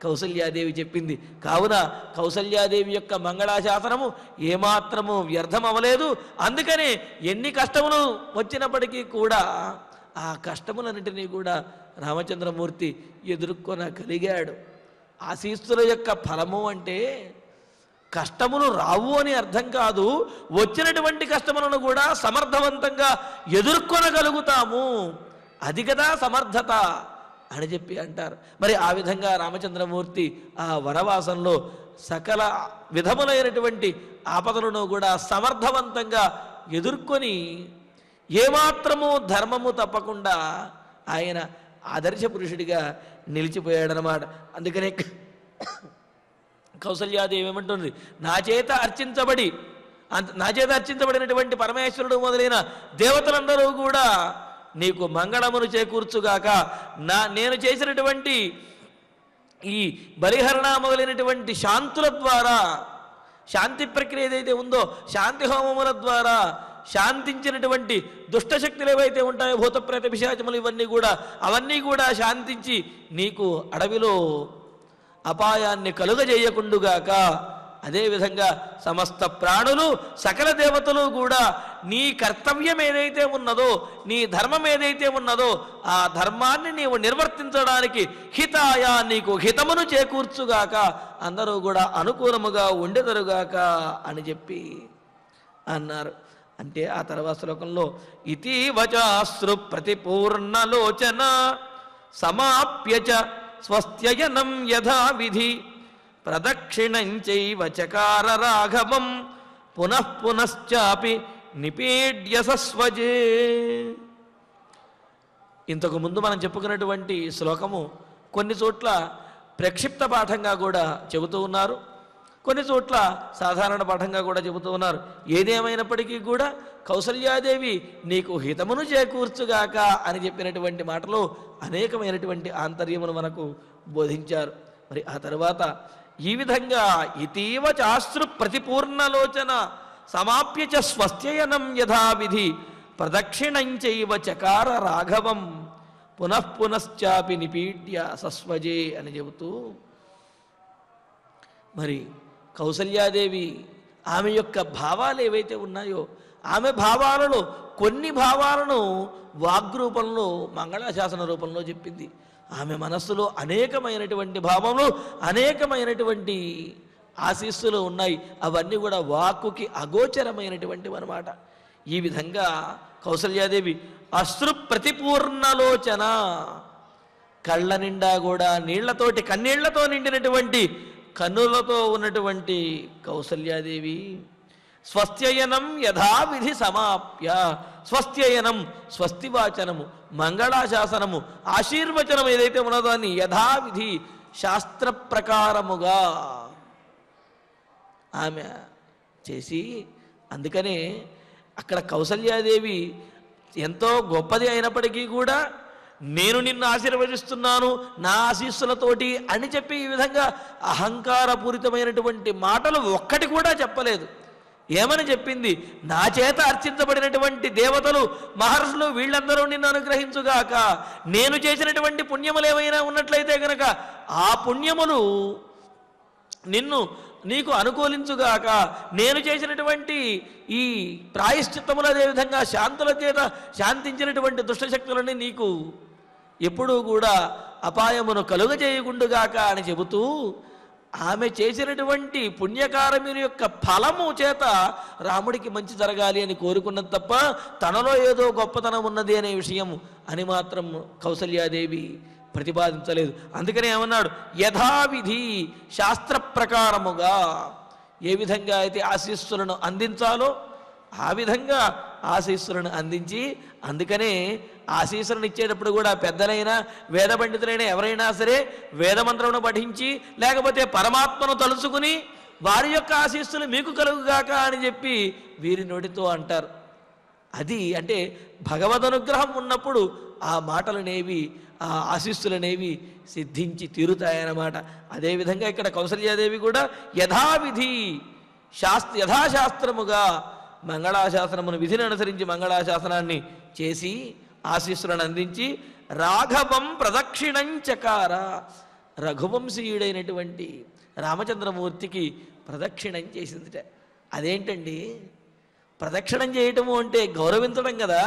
కౌసల్యాదేవి చెప్పింది. కావున కౌసల్యాదేవి యొక్క మంగళాశాసనము ఏమాత్రము వ్యర్థం అవ్వలేదు. అందుకనే ఎన్ని కష్టములు వచ్చినప్పటికీ కూడా ఆ కష్టములన్నిటినీ కూడా రామచంద్రమూర్తి ఎదుర్కొనగలిగాడు. ఆశీస్సుల యొక్క ఫలము అంటే కష్టములు రావు అని అర్థం కాదు, వచ్చినటువంటి కష్టములను కూడా సమర్థవంతంగా ఎదుర్కొనగలుగుతాము, అది కదా సమర్థత అని చెప్పి అంటారు. మరి ఆ విధంగా రామచంద్రమూర్తి ఆ వనవాసంలో సకల విధములైనటువంటి ఆపదలను కూడా సమర్థవంతంగా ఎదుర్కొని ఏమాత్రము ధర్మము తప్పకుండా ఆయన ఆదర్శ పురుషుడిగా నిలిచిపోయాడనమాట. అందుకనే కౌసల్యాదేవి ఏమంటుంది, నా చేత అర్చించబడినటువంటి పరమేశ్వరుడు మొదలైన దేవతలందరూ కూడా నీకు మంగళమును చేకూర్చుగాక. నేను చేసినటువంటి ఈ బలిహరణ మొదలైనటువంటి శాంతుల ద్వారా, శాంతి ప్రక్రియ ఏదైతే ఉందో శాంతి హోమముల ద్వారా శాంతించినటువంటి దుష్టశక్తులు ఏవైతే ఉంటాయో భూతప్రేత పిశాచములు అవన్నీ కూడా శాంతించి నీకు అడవిలో అపాయాన్ని కలుగజేయకుండుగాక. అదేవిధంగా సమస్త ప్రాణులు సకల దేవతలు కూడా నీ కర్తవ్యం ఏదైతే ఉన్నదో, నీ ధర్మం ఏదైతే ఉన్నదో ఆ ధర్మాన్ని నీవు నిర్వర్తించడానికి హితాయ నీకు హితమును చేకూర్చుగాక, అందరూ కూడా అనుకూలముగా ఉండెదరుగాక అని చెప్పి అన్నారు. అంటే ఆ తర్వాత శ్లోకంలో ఇతీవచాశ్రు ప్రతిపూర్ణలోచన సమాప్యచ స్వస్త్యయనం యథావిధి ప్రదక్షిణంచైవ చకార రాఘవం పునఃపునశ్చాపి నిపీడ్య సస్వజే. ఇంతకు ముందు మనం చెప్పుకున్నటువంటి శ్లోకము కొన్ని చోట్ల ప్రక్షిప్త పాఠంగా కూడా చెబుతూ ఉన్నారు, కొన్ని చోట్ల సాధారణ పాఠంగా కూడా చెబుతూ ఉన్నారు. ఏదేమైనప్పటికీ కూడా కౌసల్యాదేవి నీకు హితమును చేకూర్చుగాక అని చెప్పినటువంటి మాటలో అనేకమైనటువంటి ఆంతర్యమును మనకు బోధించారు. మరి ఆ తర్వాత ఈ విధంగా ఇతీవ చాశ్రు ప్రతిపూర్ణలోచన సమాప్యచ స్వస్త్యయనం యథావిధి ప్రదక్షిణంచైవ చకార రాఘవం పునఃపునశ్చాపి నిపీడ్య సస్వజే అని చెబుతూ, మరి కౌసల్యాదేవి ఆమె యొక్క భావాలు ఏవైతే ఉన్నాయో ఆమె భావాలలో కొన్ని భావాలను వాగ్రూపంలో మంగళాశాసన రూపంలో చెప్పింది. ఆమె మనస్సులో అనేకమైనటువంటి భావములు అనేకమైనటువంటి ఆశీస్సులు ఉన్నాయి, అవన్నీ కూడా వాక్కుకి అగోచరమైనటువంటివి అన్నమాట. ఈ విధంగా కౌసల్యాదేవి అశ్రు ప్రతిపూర్ణలోచన, కళ్ళ నిండా కూడా నీళ్లతోటి కన్నీళ్లతో నిండినటువంటి కన్నులతో ఉన్నటువంటి కౌసల్యాదేవి స్వస్త్యయనం యథావిధి సమాప్య, స్వస్త్యయనం స్వస్తివాచనము మంగళాశాసనము ఆశీర్వచనం ఏదైతే ఉన్నదో దాన్ని యథావిధి శాస్త్ర ప్రకారముగా ఆమె చేసి, అందుకనే అక్కడ కౌసల్యాదేవి ఎంతో గొప్పది అయినప్పటికీ కూడా నేను నిన్ను ఆశీర్వదిస్తున్నాను నా ఆశీస్సులతోటి అని చెప్పి ఈ విధంగా అహంకారపూరితమైనటువంటి మాటలు ఒక్కటి కూడా చెప్పలేదు. ఏమని చెప్పింది, నా చేత అర్చించబడినటువంటి దేవతలు మహర్షులు వీళ్ళందరూ నిన్ను అనుగ్రహించుగాక, నేను చేసినటువంటి పుణ్యములు ఏమైనా ఉన్నట్లయితే కనుక ఆ పుణ్యములు నిన్ను నీకు అనుకూలించుగాక. నేను చేసినటువంటి ఈ ప్రాయశ్చిత్తములు అదేవిధంగా శాంతుల చేత శాంతించినటువంటి దుష్టశక్తులని నీకు ఎప్పుడూ కూడా అపాయమును కలుగజేయకుండుగాక అని చెబుతూ ఆమె చేసినటువంటి పుణ్యకార్యముల యొక్క ఫలము చేత రాముడికి మంచి జరగాలి అని కోరుకున్నది తప్ప తనలో ఏదో గొప్పతనం ఉన్నది అనే విషయం అని మాత్రం కౌసల్యాదేవి ప్రతిపాదించలేదు. అందుకనే ఏమన్నాడు, యథావిధి శాస్త్ర ప్రకారముగా ఏ విధంగా అయితే ఆశీస్సులను అందించాలో ఆ విధంగా ఆశీస్సులను అందించి, అందుకనే ఆశీస్సులను ఇచ్చేటప్పుడు కూడా పెద్దలైనా వేద పండితులైనా ఎవరైనా సరే వేదమంత్రమును పఠించి లేకపోతే పరమాత్మను తలుచుకుని వారి యొక్క ఆశీస్సులు మీకు కలుగుగాక అని చెప్పి వీరి నోటితో అంటారు. అది అంటే భగవద్ అనుగ్రహం ఉన్నప్పుడు ఆ మాటలనేవి ఆ ఆశీస్సులనేవి సిద్ధించి తీరుతాయన్నమాట. అదేవిధంగా ఇక్కడ కౌసల్యాదేవి కూడా యథావిధి యథాశాస్త్రముగా మంగళాశాసనమును విధిని అనుసరించి మంగళాశాసనాన్ని చేసి ఆశీస్సులను అందించి రాఘవం ప్రదక్షిణంచకార, రఘువంశీయుడైనటువంటి రామచంద్రమూర్తికి ప్రదక్షిణం చేసిందిట. అదేంటండి ప్రదక్షిణం చేయటము అంటే గౌరవించడం కదా.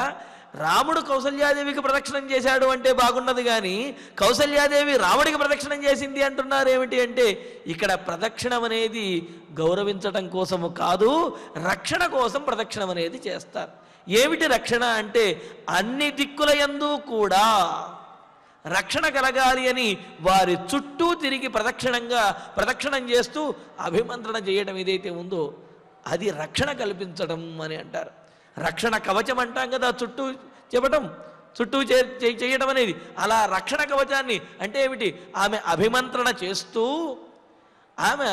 రాముడు కౌసల్యాదేవికి ప్రదక్షిణం చేశాడు అంటే బాగున్నది, కానీ కౌసల్యాదేవి రాముడికి ప్రదక్షిణం చేసింది అంటున్నారు ఏమిటి అంటే, ఇక్కడ ప్రదక్షిణం అనేది గౌరవించటం కోసము కాదు, రక్షణ కోసం ప్రదక్షిణం అనేది చేస్తారు. ఏమిటి రక్షణ అంటే, అన్ని దిక్కుల యందు కూడా రక్షణ కలగాలి అని వారి చుట్టూ తిరిగి ప్రదక్షిణం చేస్తూ అభిమంత్రణ చేయడం ఏదైతే ఉందో అది రక్షణ కల్పించడం అని అంటారు. రక్షణ కవచం అంటాం కదా, చుట్టూ చెప్పటం, చుట్టూ చేయటం అనేది. అలా రక్షణ కవచాన్ని అంటే ఏమిటి, ఆమె అభిమంత్రణ చేస్తూ ఆమె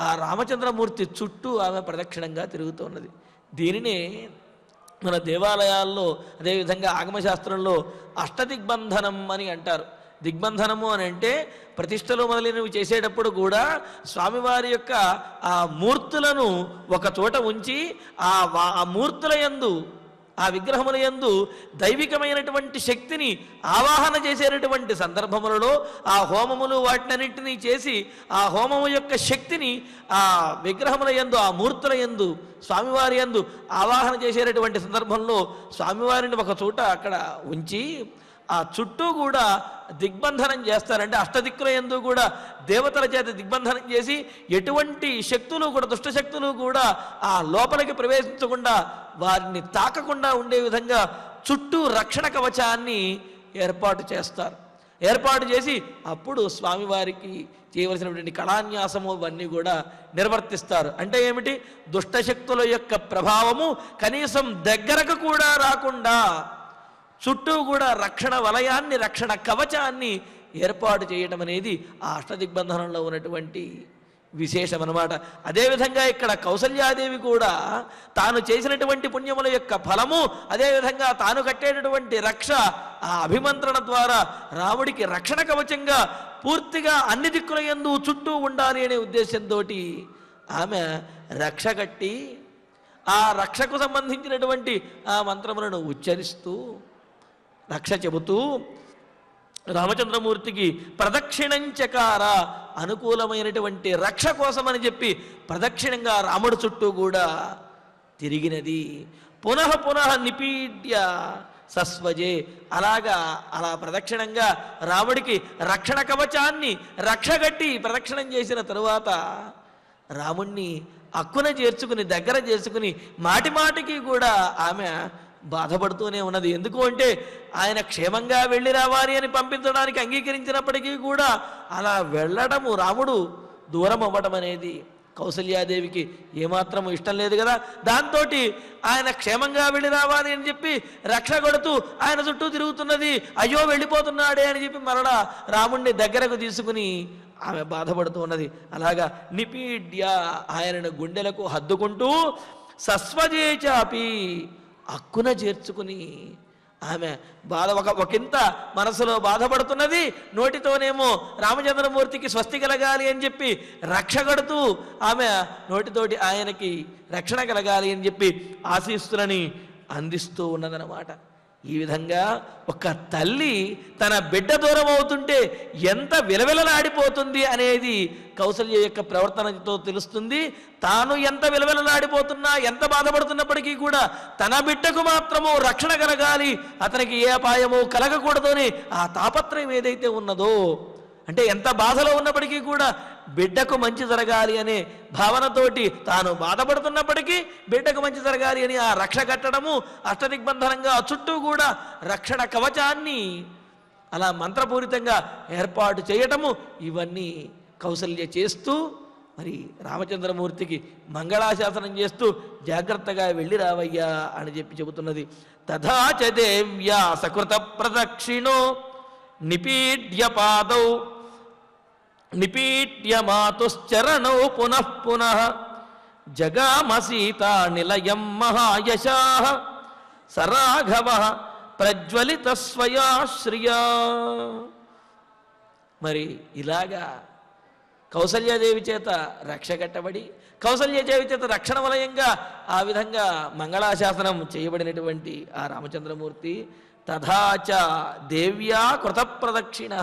ఆ రామచంద్రమూర్తి చుట్టూ ఆమె ప్రదక్షిణంగా తిరుగుతున్నది. దీనినే మన దేవాలయాల్లో అదేవిధంగా ఆగమశాస్త్రంలో అష్టదిగ్బంధనం అని అంటారు. దిగ్బంధనము అని అంటే ప్రతిష్టలు మొదలైనవి చేసేటప్పుడు కూడా స్వామివారి యొక్క ఆ మూర్తులను ఒక చోట ఉంచి ఆ మూర్తుల యందు ఆ విగ్రహముల యందు దైవికమైనటువంటి శక్తిని ఆవాహన చేసేటటువంటి సందర్భములలో ఆ హోమములు వాటినన్నింటినీ చేసి ఆ హోమము యొక్క శక్తిని ఆ విగ్రహముల యందు ఆ మూర్తుల యందు స్వామివారి యందు ఆవాహన చేసేటటువంటి సందర్భంలో స్వామివారిని ఒక చోట అక్కడ ఉంచి ఆ చుట్టూ కూడా దిగ్బంధనం చేస్తారంటే అష్టదిక్కుల యందు కూడా దేవతల చేత దిగ్బంధనం చేసి ఎటువంటి శక్తులు కూడా దుష్టశక్తులు కూడా ఆ లోపలికి ప్రవేశించకుండా వారిని తాకకుండా ఉండే విధంగా చుట్టూ రక్షణ కవచాన్ని ఏర్పాటు చేస్తారు. ఏర్పాటు చేసి అప్పుడు స్వామివారికి చేయవలసినటువంటి కళాన్యాసము ఇవన్నీ కూడా నిర్వర్తిస్తారు. అంటే ఏమిటి, దుష్టశక్తుల యొక్క ప్రభావము కనీసం దగ్గరకు కూడా రాకుండా చుట్టూ కూడా రక్షణ వలయాన్ని రక్షణ కవచాన్ని ఏర్పాటు చేయటం అనేది ఆ అష్టదిగ్బంధనంలో ఉన్నటువంటి విశేషం అన్నమాట. అదేవిధంగా ఇక్కడ కౌసల్యాదేవి కూడా తాను చేసినటువంటి పుణ్యముల యొక్క ఫలము అదేవిధంగా తాను కట్టేటటువంటి రక్ష ఆ అభిమంత్రణ ద్వారా రాముడికి రక్షణ కవచంగా పూర్తిగా అన్ని దిక్కుల యందు చుట్టూ ఉండాలి అనే ఉద్దేశంతో ఆమె రక్ష కట్టి ఆ రక్షకు సంబంధించినటువంటి ఆ మంత్రములను ఉచ్చరిస్తూ రక్ష చెబుతూ రామచంద్రమూర్తికి ప్రదక్షిణంచకార, అనుకూలమైనటువంటి రక్ష కోసమని చెప్పి ప్రదక్షిణంగా రాముడు చుట్టూ కూడా తిరిగినది. పునః పునః నిపీడ్య సస్వజే, అలా ప్రదక్షిణంగా రాముడికి రక్షణ కవచాన్ని రక్షగట్టి ప్రదక్షిణం చేసిన తరువాత రాముణ్ణి అక్కున చేర్చుకుని దగ్గర చేసుకుని మాటి మాటికి కూడా ఆమె బాధపడుతూనే ఉన్నది. ఎందుకు అంటే ఆయన క్షేమంగా వెళ్ళి రావాలి అని పంపించడానికి అంగీకరించినప్పటికీ కూడా అలా వెళ్ళడము రాముడు దూరం అవ్వడం అనేది కౌసల్యాదేవికి ఏమాత్రము ఇష్టం లేదు కదా. దాంతో ఆయన క్షేమంగా వెళ్ళి రావాలి అని చెప్పి రక్ష కొడుతూ ఆయన చుట్టూ తిరుగుతున్నది. అయ్యో వెళ్ళిపోతున్నాడే అని చెప్పి మరలా రాముణ్ణి దగ్గరకు తీసుకుని ఆమె బాధపడుతూ ఉన్నది. అలాగా నిపీడ్య, ఆయనను గుండెలకు హద్దుకుంటూ సస్వజేచాపి, అక్కున చేర్చుకుని ఆమె ఒకంత మనసులో బాధపడుతున్నది, నోటితోనేమో రామచంద్రమూర్తికి స్వస్తి కలగాలి అని చెప్పి రక్ష కడుతూ ఆమె నోటితోటి ఆయనకి రక్షణ కలగాలి అని చెప్పి ఆశీస్సులని అందిస్తూ ఉన్నదన్నమాట. ఈ విధంగా ఒక తల్లి తన బిడ్డ దూరం అవుతుంటే ఎంత విలవిలలాడిపోతుంది అనేది కౌసల్య యొక్క ప్రవర్తనతో తెలుస్తుంది. తాను ఎంత విలవిలలాడిపోతున్నా, ఎంత బాధపడుతున్నప్పటికీ కూడా తన బిడ్డకు మాత్రము రక్షణ కలగాలి, అతనికి ఏ అపాయము కలగకూడదు అని ఆ తాపత్రయం ఏదైతే ఉన్నదో, అంటే ఎంత బాధలో ఉన్నప్పటికీ కూడా బిడ్డకు మంచి జరగాలి అనే భావనతోటి తాను బాధపడుతున్నప్పటికీ బిడ్డకు మంచి జరగాలి అని ఆ రక్ష కట్టడము, అష్టదిగ్బంధనంగా చుట్టూ కూడా రక్షణ కవచాన్ని అలా మంత్రపూరితంగా ఏర్పాటు చేయటము, ఇవన్నీ కౌసల్య చేస్తూ మరి రామచంద్రమూర్తికి మంగళాశాసనం చేస్తూ జాగ్రత్తగా వెళ్ళి రావయ్యా అని చెప్పి చెబుతున్నది. తథాచ దేవ్యా సకృత ప్రదక్షిణో నిపీడ్య పాదౌ నిపీడ్య మాతుశ్చరణౌ పునః పునః జగామ సీతా నిలయం మహాయశాః సరాఘవః ప్రజ్వలిత స్వయాశ్రియా. మరి ఇలాగా కౌసల్యాదేవి చేత రక్ష కట్టబడి కౌసల్యాదేవి చేత రక్షణ వలయంగా ఆ విధంగా మంగళాశాసనం చేయబడినటువంటి ఆ రామచంద్రమూర్తి తథాచ దేవ్యా కృత ప్రదక్షిణ,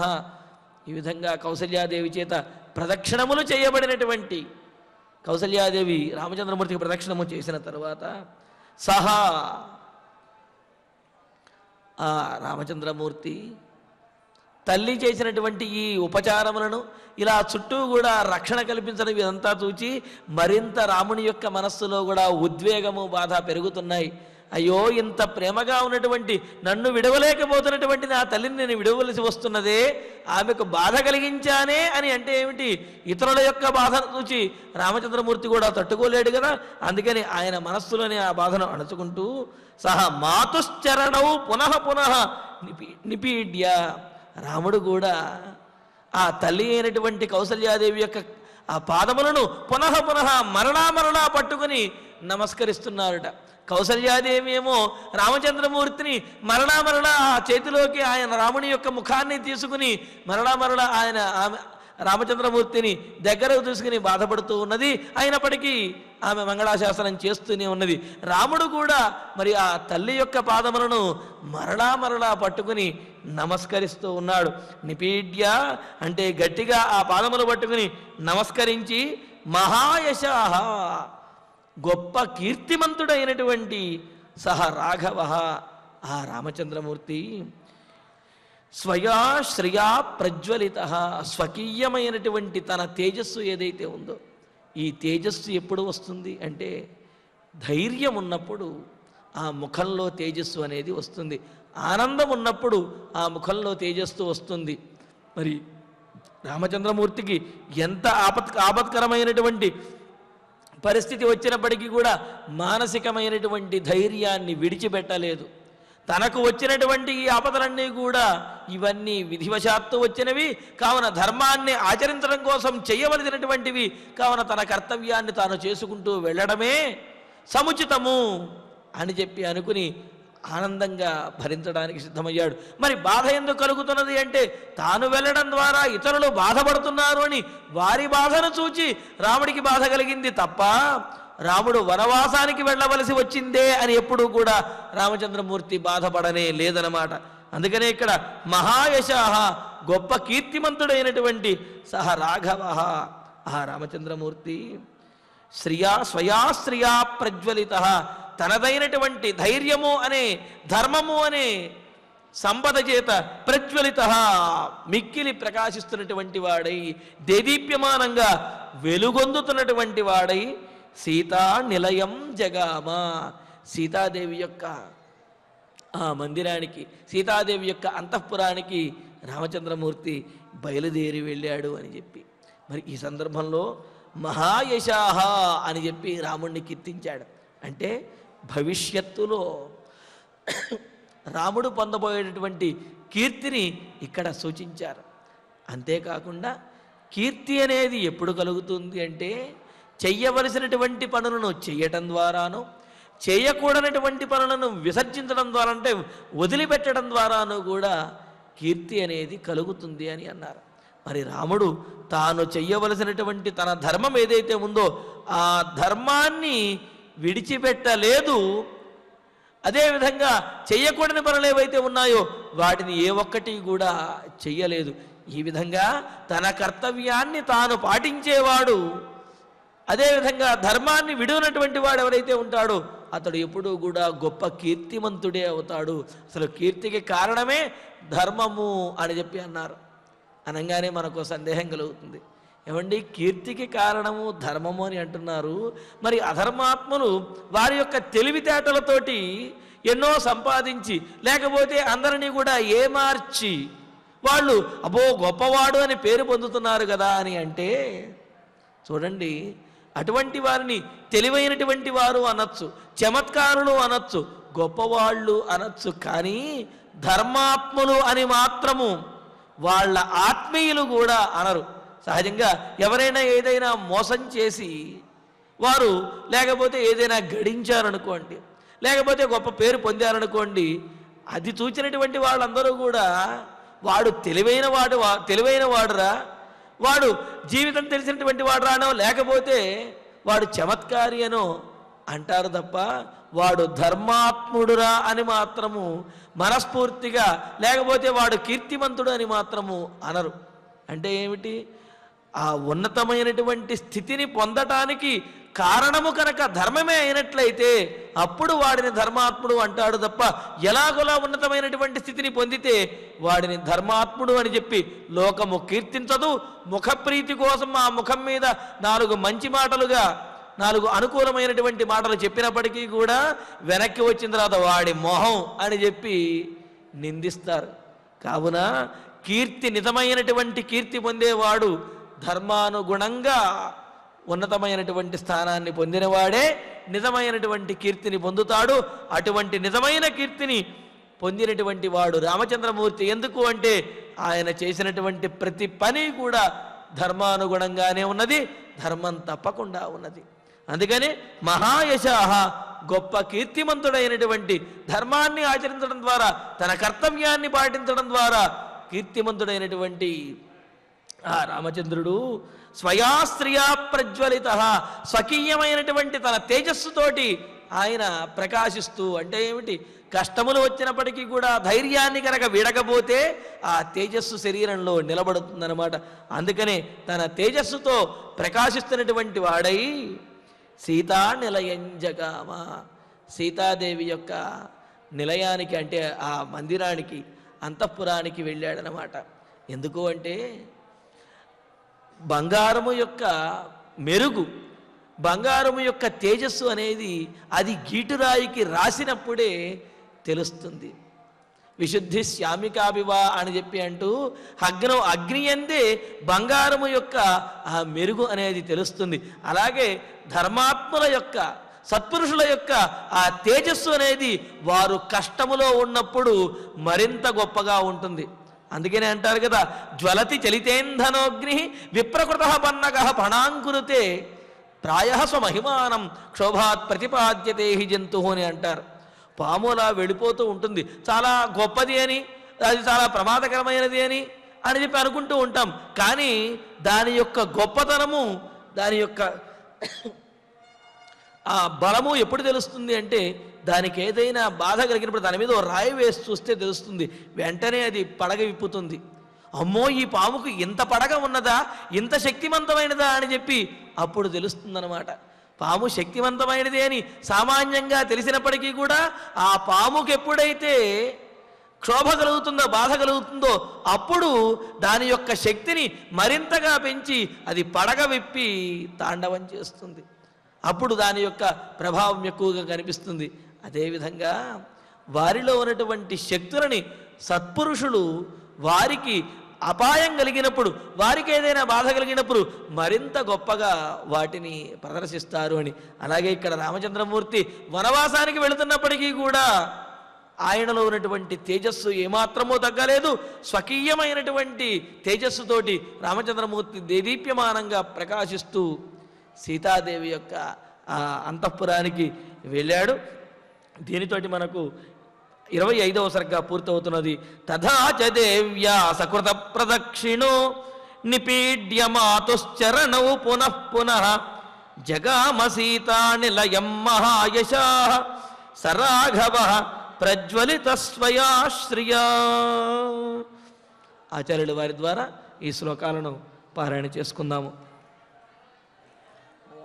ఈ విధంగా కౌసల్యాదేవి చేత ప్రదక్షిణములు చేయబడినటువంటి కౌసల్యాదేవి రామచంద్రమూర్తికి ప్రదక్షిణము చేసిన తరువాత సహా ఆ రామచంద్రమూర్తి తల్లి చేసినటువంటి ఈ ఉపచారములను ఇలా చుట్టూ కూడా రక్షణ కల్పించడం ఇదంతా చూచి మరింత రాముని యొక్క మనస్సులో కూడా ఉద్వేగము, బాధ పెరుగుతున్నాయి. అయ్యో, ఇంత ప్రేమగా ఉన్నటువంటి నన్ను విడవలేకపోతున్నటువంటి నా తల్లిని నేను విడవలసి వస్తున్నదే, ఆమెకు బాధ కలిగించానే అని అంటే ఏమిటి? ఇతరుల యొక్క బాధను చూచి రామచంద్రమూర్తి కూడా తట్టుకోలేడు కదా. అందుకని ఆయన మనస్సులోనే ఆ బాధను అణచుకుంటూ సహ మాతుశ్చరణౌ పునః పునః నిపీడ్య, రాముడు కూడా ఆ తల్లి అయినటువంటి కౌసల్యాదేవి యొక్క ఆ పాదములను పునః పునః మరలా పట్టుకుని నమస్కరిస్తున్నారట. కౌసల్యాదేవి ఏమో రామచంద్రమూర్తిని మరలా ఆ చేతిలోకి ఆయన రాముని యొక్క ముఖాన్ని తీసుకుని మరలా ఆయన రామచంద్రమూర్తిని దగ్గరకు తీసుకుని బాధపడుతూ ఉన్నది. అయినప్పటికీ ఆమె మంగళాశాసనం చేస్తూనే ఉన్నది. రాముడు కూడా మరి ఆ తల్లి యొక్క పాదములను మరలా పట్టుకుని నమస్కరిస్తూ ఉన్నాడు. నిపీడ్య అంటే గట్టిగా ఆ పాదములు పట్టుకుని నమస్కరించి మహాయశాః గొప్ప కీర్తిమంతుడైనటువంటి సహ రాఘవ ఆ రామచంద్రమూర్తి స్వయా శ్రియా ప్రజ్వలిత, స్వకీయమైనటువంటి తన తేజస్సు ఏదైతే ఉందో, ఈ తేజస్సు ఎప్పుడు వస్తుంది అంటే ధైర్యం ఉన్నప్పుడు ఆ ముఖంలో తేజస్సు అనేది వస్తుంది, ఆనందం ఉన్నప్పుడు ఆ ముఖంలో తేజస్సు వస్తుంది. మరి రామచంద్రమూర్తికి ఎంత ఆపత్కరమైనటువంటి పరిస్థితి వచ్చినప్పటికీ కూడా మానసికమైనటువంటి ధైర్యాన్ని విడిచిపెట్టలేదు. తనకు వచ్చినటువంటి ఈ ఆపదలన్నీ కూడా ఇవన్నీ విధివశాత్తు వచ్చినవి కావున ధర్మాన్ని ఆచరించడం కోసం చేయవలసినటువంటివి కావున తన కర్తవ్యాన్ని తాను చేసుకుంటూ వెళ్ళడమే సముచితము అని చెప్పి అనుకుని ఆనందంగా భరించడానికి సిద్ధమయ్యాడు. మరి బాధ ఎందుకు కలుగుతున్నది అంటే తాను వెళ్ళడం ద్వారా ఇతరులు బాధపడుతున్నారు అని వారి బాధను చూచి రాముడికి బాధ కలిగింది తప్ప రాముడు వనవాసానికి వెళ్ళవలసి వచ్చిందే అని ఎప్పుడూ కూడా రామచంద్రమూర్తి బాధపడనే లేదనమాట. అందుకనే ఇక్కడ మహాయశాః గొప్ప కీర్తిమంతుడైనటువంటి సహ రాఘవ ఆ రామచంద్రమూర్తి స్వయా ప్రజ్వలిత, తనదైనటువంటి ధైర్యము అనే ధర్మము అనే సంపద చేత ప్రజ్వలిత మిక్కిలి ప్రకాశిస్తున్నటువంటి వాడై దేదీప్యమానంగా వెలుగొందుతున్నటువంటి వాడై సీతా నిలయం జగామ, సీతాదేవి యొక్క ఆ మందిరానికి, సీతాదేవి యొక్క అంతఃపురానికి రామచంద్రమూర్తి బయలుదేరి వెళ్ళాడు అని చెప్పి మరి ఈ సందర్భంలో మహాయశాః అని చెప్పి రాముణ్ణి కీర్తించాడు. అంటే భవిష్యత్తులో రాముడు పొందబోయేటటువంటి కీర్తిని ఇక్కడ సూచించారు. అంతేకాకుండా కీర్తి అనేది ఎప్పుడు కలుగుతుంది అంటే చెయ్యవలసినటువంటి పనులను చేయటం ద్వారాను, చేయకూడనటువంటి పనులను విసర్జించడం ద్వారా అంటే వదిలిపెట్టడం ద్వారాను కూడా కీర్తి అనేది కలుగుతుంది అని అన్నారు. మరి రాముడు తాను చెయ్యవలసినటువంటి తన ధర్మం ఏదైతే ఉందో ఆ ధర్మాన్ని విడిచిపెట్టలేదు. అదేవిధంగా చెయ్యకూడని పనులు ఏవైతే ఉన్నాయో వాటిని ఏ ఒక్కటి కూడా చెయ్యలేదు. ఈ విధంగా తన కర్తవ్యాన్ని తాను పాటించేవాడు, అదేవిధంగా ధర్మాన్ని విడువనటువంటి వాడు ఎవరైతే ఉంటాడో అతడు ఎప్పుడూ కూడా గొప్ప కీర్తిమంతుడే అవుతాడు. అసలు కీర్తికి కారణమే ధర్మము అని చెప్పి అన్నారు. అనగానే మనకు సందేహం కలుగుతుంది, ఏమండి కీర్తికి కారణము ధర్మము అని అంటున్నారు, మరి అధర్మాత్మలు వారి యొక్క తెలివితేటలతోటి ఎన్నో సంపాదించి లేకపోతే అందరినీ కూడా ఏమార్చి వాళ్ళు అబ్బో గొప్పవాడు అని పేరు పొందుతున్నారు కదా అని అంటే, చూడండి అటువంటి వారిని తెలివైనటువంటి వారు అనొచ్చు, చమత్కారులు అనొచ్చు, గొప్పవాళ్ళు అనొచ్చు. కానీ ధర్మాత్ములు అని మాత్రము వాళ్ళ ఆత్మీయులు కూడా అనరు. సహజంగా ఎవరైనా ఏదైనా మోసం చేసి వారు లేకపోతే ఏదైనా గడించారనుకోండి, లేకపోతే గొప్ప పేరు పొందారనుకోండి, అది చూచినటువంటి వాళ్ళందరూ కూడా వాడు తెలివైన వాడురా, వాడు జీవితం తెలిసినటువంటి వాడు రానో లేకపోతే వాడు చమత్కారి అనో అంటారు తప్ప వాడు ధర్మాత్ముడురా అని మాత్రము మనస్ఫూర్తిగా, లేకపోతే వాడు కీర్తిమంతుడు అని మాత్రము అనరు. అంటే ఏమిటి? ఆ ఉన్నతమైనటువంటి స్థితిని పొందటానికి కారణము కనుక ధర్మమే అయినట్లయితే అప్పుడు వాడిని ధర్మాత్ముడు అంటాడు తప్ప ఎలాగోలా ఉన్నతమైనటువంటి స్థితిని పొందితే వాడిని ధర్మాత్ముడు అని చెప్పి లోకము కీర్తించదు. ముఖప్రీతి కోసం ఆ ముఖం మీద 4 మంచి మాటలుగా 4 అనుకూలమైనటువంటి మాటలు చెప్పినప్పటికీ కూడా వెనక్కి వచ్చిన తర్వాత వాడి మొహం అని చెప్పి నిందిస్తారు. కావున కీర్తి నిజమైనటువంటి కీర్తి పొందేవాడు ధర్మానుగుణంగా ఉన్నతమైనటువంటి స్థానాన్ని పొందినవాడే నిజమైనటువంటి కీర్తిని పొందుతాడు. అటువంటి నిజమైన కీర్తిని పొందినటువంటి వాడు రామచంద్రమూర్తి. ఎందుకు అంటే ఆయన చేసినటువంటి ప్రతి పని కూడా ధర్మానుగుణంగానే ఉన్నది, ధర్మం తప్పకుండా ఉన్నది. అందుకని మహాయశాహ గొప్ప కీర్తిమంతుడైనటువంటి, ధర్మాన్ని ఆచరించడం ద్వారా తన కర్తవ్యాన్ని పాటించడం ద్వారా కీర్తిమంతుడైనటువంటి ఆ రామచంద్రుడు స్వయాస్త్రియా ప్రజ్వలిత, స్వకీయమైనటువంటి తన తేజస్సుతోటి ఆయన ప్రకాశిస్తూ, అంటే ఏమిటి? కష్టములు వచ్చినప్పటికీ కూడా ధైర్యాన్ని కనుక విడకపోతే ఆ తేజస్సు శరీరంలో నిలబడుతుందన్నమాట. అందుకనే తన తేజస్సుతో ప్రకాశిస్తున్నటువంటి వాడై సీతా నిలయంజగామ, సీతాదేవి యొక్క నిలయానికి అంటే ఆ మందిరానికి, అంతఃపురానికి వెళ్ళాడనమాట. ఎందుకు అంటే బంగారము యొక్క మెరుగు, బంగారము యొక్క తేజస్సు అనేది అది గీటురాయికి రాసినప్పుడే తెలుస్తుంది. విశుద్ధి శ్యామికాభివా అని చెప్పి అంటూ అగ్ని అందే బంగారము యొక్క ఆ మెరుగు అనేది తెలుస్తుంది. అలాగే ధర్మాత్ముల యొక్క, సత్పురుషుల యొక్క ఆ తేజస్సు అనేది వారు కష్టములో ఉన్నప్పుడు మరింత గొప్పగా ఉంటుంది. అందుకనే అంటారు కదా, జ్వలతి చలితేంధనోగ్ని విప్రకృత పన్నగ పణాంకురుతే ప్రాయ స్వమహిమానం క్షోభాత్ ప్రతిపాద్యతే హి జంతు అని అంటారు. పాములా వెళ్ళిపోతూ ఉంటుంది, చాలా గొప్పది అని, అది చాలా ప్రమాదకరమైనది అని చెప్పి అనుకుంటూ ఉంటాం. కానీ దాని యొక్క గొప్పతనము, దాని యొక్క ఆ బలము ఎప్పుడు తెలుస్తుంది అంటే దానికి ఏదైనా బాధ కలిగినప్పుడు దాని మీద ఓ రాయి వేసి చూస్తే తెలుస్తుంది. వెంటనే అది పడగ విప్పుతుంది. అమ్మో ఈ పాముకు ఇంత పడగ ఉన్నదా, ఇంత శక్తివంతమైనదా అని చెప్పి అప్పుడు తెలుస్తుందన్నమాట. పాము శక్తివంతమైనది అని సామాన్యంగా తెలిసినప్పటికీ కూడా ఆ పాముకు ఎప్పుడైతే క్షోభ కలుగుతుందో, బాధ కలుగుతుందో అప్పుడు దాని యొక్క శక్తిని మరింతగా పెంచి అది పడగ విప్పి తాండవం చేస్తుంది. అప్పుడు దాని యొక్క ప్రభావం ఎక్కువగా కనిపిస్తుంది. అదేవిధంగా వారిలో ఉన్నటువంటి శక్తులని సత్పురుషులు వారికి అపాయం కలిగినప్పుడు, వారికి ఏదైనా బాధ కలిగినప్పుడు మరింత గొప్పగా వాటిని ప్రదర్శిస్తారు అని. అలాగే ఇక్కడ రామచంద్రమూర్తి వనవాసానికి వెళుతున్నప్పటికీ కూడా ఆయనలో ఉన్నటువంటి తేజస్సు ఏమాత్రమూ తగ్గలేదు. స్వకీయమైనటువంటి తేజస్సుతోటి రామచంద్రమూర్తి దేదీప్యమానంగా ప్రకాశిస్తూ సీతాదేవి యొక్క ఆ అంతఃపురానికి వెళ్ళాడు. దీనితోటి మనకు 25వ సర్గ పూర్తవుతున్నది. తథా చ దేవ్యా సకృత ప్రదక్షిణో నిపీడ్య మాతుశ్చరణౌ పునః పునః జగామ సీతా నిలయం మహాయశాః సరాఘవ ప్రజ్వలిత స్వయాశ్రియా. ఆచార్యుల వారి ద్వారా ఈ శ్లోకాలను పారాయణ చేసుకుందాము.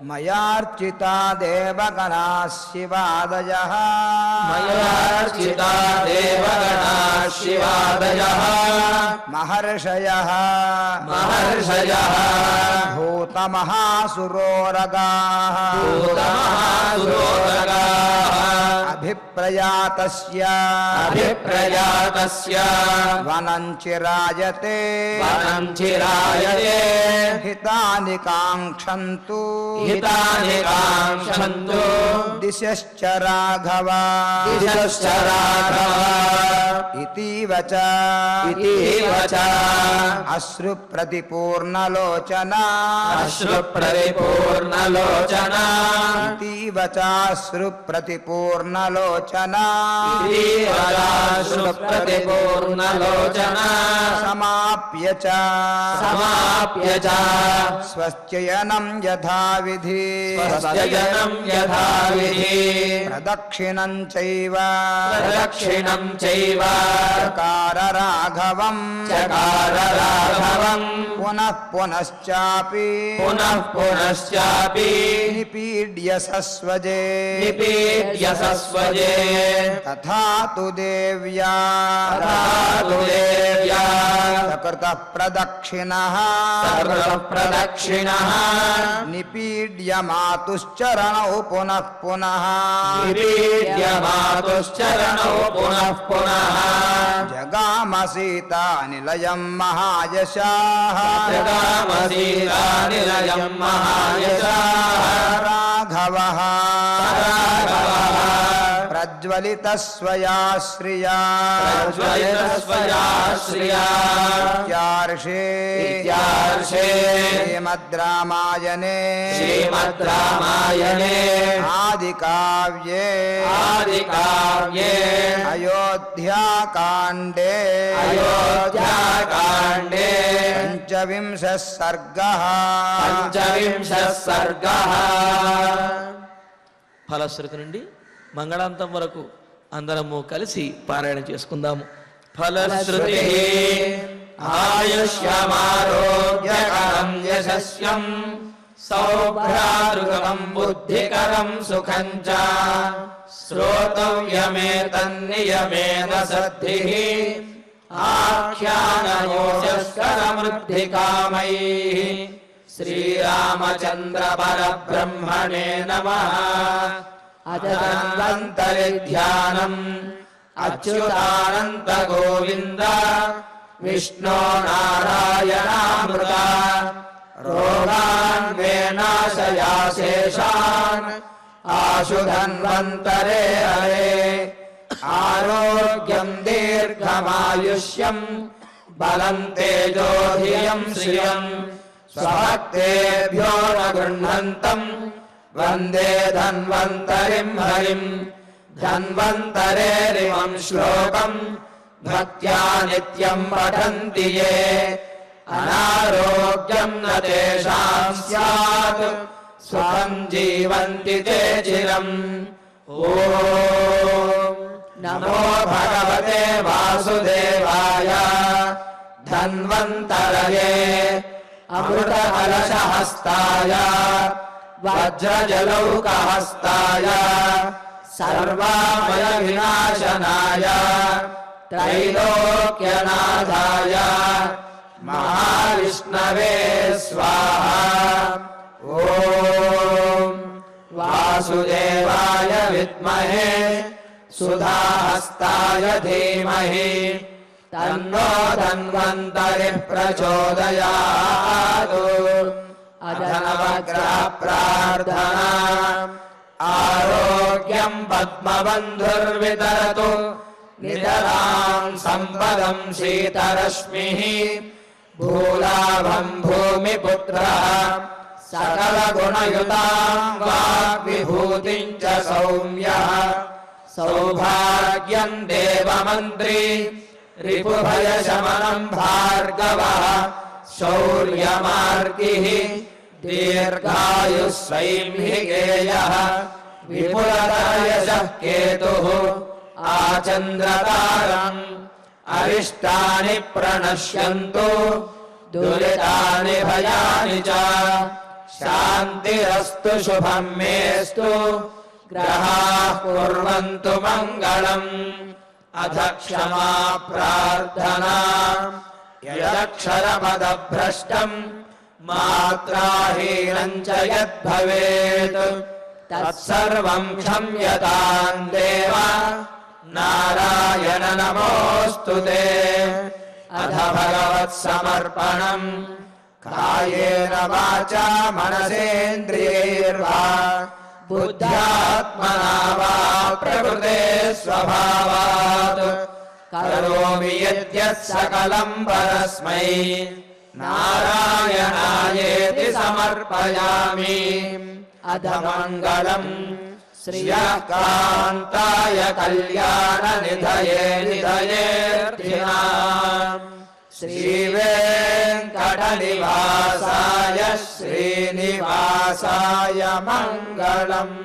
మయార్చితా దేవగణా శివాదయః మయార్చితా దేవగణా శివాదయః మహర్షయః మహర్షయః భూతమహాసురోరగాః భూతమహాసురోరగాః అభిప్రయాతస్య అభిప్రయాతస్య వనం చిరాయతే వనం చిరాయతే హితాని కాంక్షంతు హితాని కాంక్షంతు దిశశ్చ రాఘవ దిశశ్చ రాఘవ ఇతీవ చ ఇతీవ చ అశ్రు ప్రతిపూర్ణలోచన అశ్రు ప్రతిపూర్ణలోచన ఇతీవ చ అశ్రు ప్రతిపూర్ణలోచన ఇతీవ చ అశ్రు ప్రతిపూర్ణలోచన సమాప్య చ సమాప్య చ స్వస్త్యయనం యథావిధి స్వస్త్యయనం యథావిధి ప్రదక్షిణం చైవ ప్రదక్షిణం చైవ చకార రాఘవం చకార రాఘవం పునః పునశ్చాపి పునః పునశ్చాపి నిపీడ్య సస్వజే నిపీడ్య సస్వజే తథా తు దేవ్యా తథాతు దేవ్యా సకృత ప్రదక్షిణః సకృత ప్రదక్షిణః నిపీడ్య మాతుశ్చరణౌ పునః పునః నిపీడ్య మాతుశ్చరణౌ పునః పునః జగామ సీతా నిలయం మహాయశాః జగామ సీతానిలయం మహాయశాః రాఘవః రాఘవః ప్రజ్వలిత స్వయాశ్రియా ప్రజ్వలిత స్వయాశ్రియా ఇత్యార్షే ఇత్యార్షే శ్రీమద్రామాయణే శ్రీమద్రామాయణే ఆదికావ్యే ఆదికావ్యే అయోధ్యాకాండే అయోధ్యాకాండే పంచవింశः సర్గः పంచవింశः సర్గः. ఫలశ్రుతి నుండి మంగళాంతం వరకు అందరము కలిసి పారాయణ చేసుకుందాము. ఫలశ్రుతి ఆయుష్యమారోగ్యకరం యశస్వం సౌభ్రాతృకం బుద్ధికరం సుఖం చ శ్రోతవ్యమేతన్నియమేన సద్భిః ఆఖ్యానయోషస్కరమృద్ధికామైః. శ్రీరామచంద్ర పరబ్రహ్మణే నమః. అధన్వంతరిధ్యానం అచ్యుతానంత గోవింద విష్ణో నారాయణామృత రోగాన్ మే నాశయాశేషాన్ ఆశు ధన్వంతరే హరే. ఆరోగ్యం దీర్ఘమాయుష్యం బలం తేజోధియం శ్రియం స్వభక్తేభ్యో న గృహ్ణంతం వందే ధన్వంతరిం హరిం. ధన్వంతరేరిమం శ్లోకం భక్త్యా నిత్యం పఠంతి యే అనారోగ్యం న తేషాం స్యాత్ సుఖం జీవంతి తే చిరం. ఓం నమో భగవతే వాసుదేవాయ ధన్వంతరయే అమృతకలశహస్తాయ వజ్రజలౌకహస్తాయ సర్వామయ వినాశనాయ త్రైలోక్యనాథాయ మహావిష్ణవే స్వాహా. ఓం వాసుదేవాయ విద్మహే సుధాహస్తాయ ధీమహి తన్నో ధన్వంతరి ప్రచోదయాత్. అధనవగ్రహ ప్రార్థనా ఆరోగ్యం పద్మబంధుర్వితరతు నితరాం సంపదం శీతరశ్మిః. భూలాభం భూమిపుత్రః సకలగుణయుతాం వాగ్విభూతిం చ సౌమ్యః. సౌభాగ్యం దేవమంత్రి రిపుభయశమనం భార్గవః. శౌర్యమార్గిః దీర్ఘాయుః సైంహికేయః विपुलतरयशः केतुः आचन्द्रतारम् अरिष्टानि प्रणश्यन्तु दुरितानि भयानि च शान्तिरस्तु शुभं मेस्तु ग्रहाः कुर्वन्तु मङ्गलम् अथ क्षमा प्रार्थना यदक्षरपदभ्रष्टम् मात्राहीनम् च यद्भवेत् तत्सर्वम् क्षम्यतां देव नारायण नमोऽस्तु ते अथ भगवत्समर्पणम् कायेन वाचा मनसेन्द्रियैर्वा बुद्ध्यात्मना वा प्रकृते स्वभावात् करोमि यद्यत् सकलं परस्मै नारायणायेति समर्पयामि अथ मङ्गलम् श्रियः कान्ताय कल्याणनिधये निधयेऽर्थिनाम् श्रीवेङ्कटनिवासाय श्रीनिवासाय मङ्गलम्।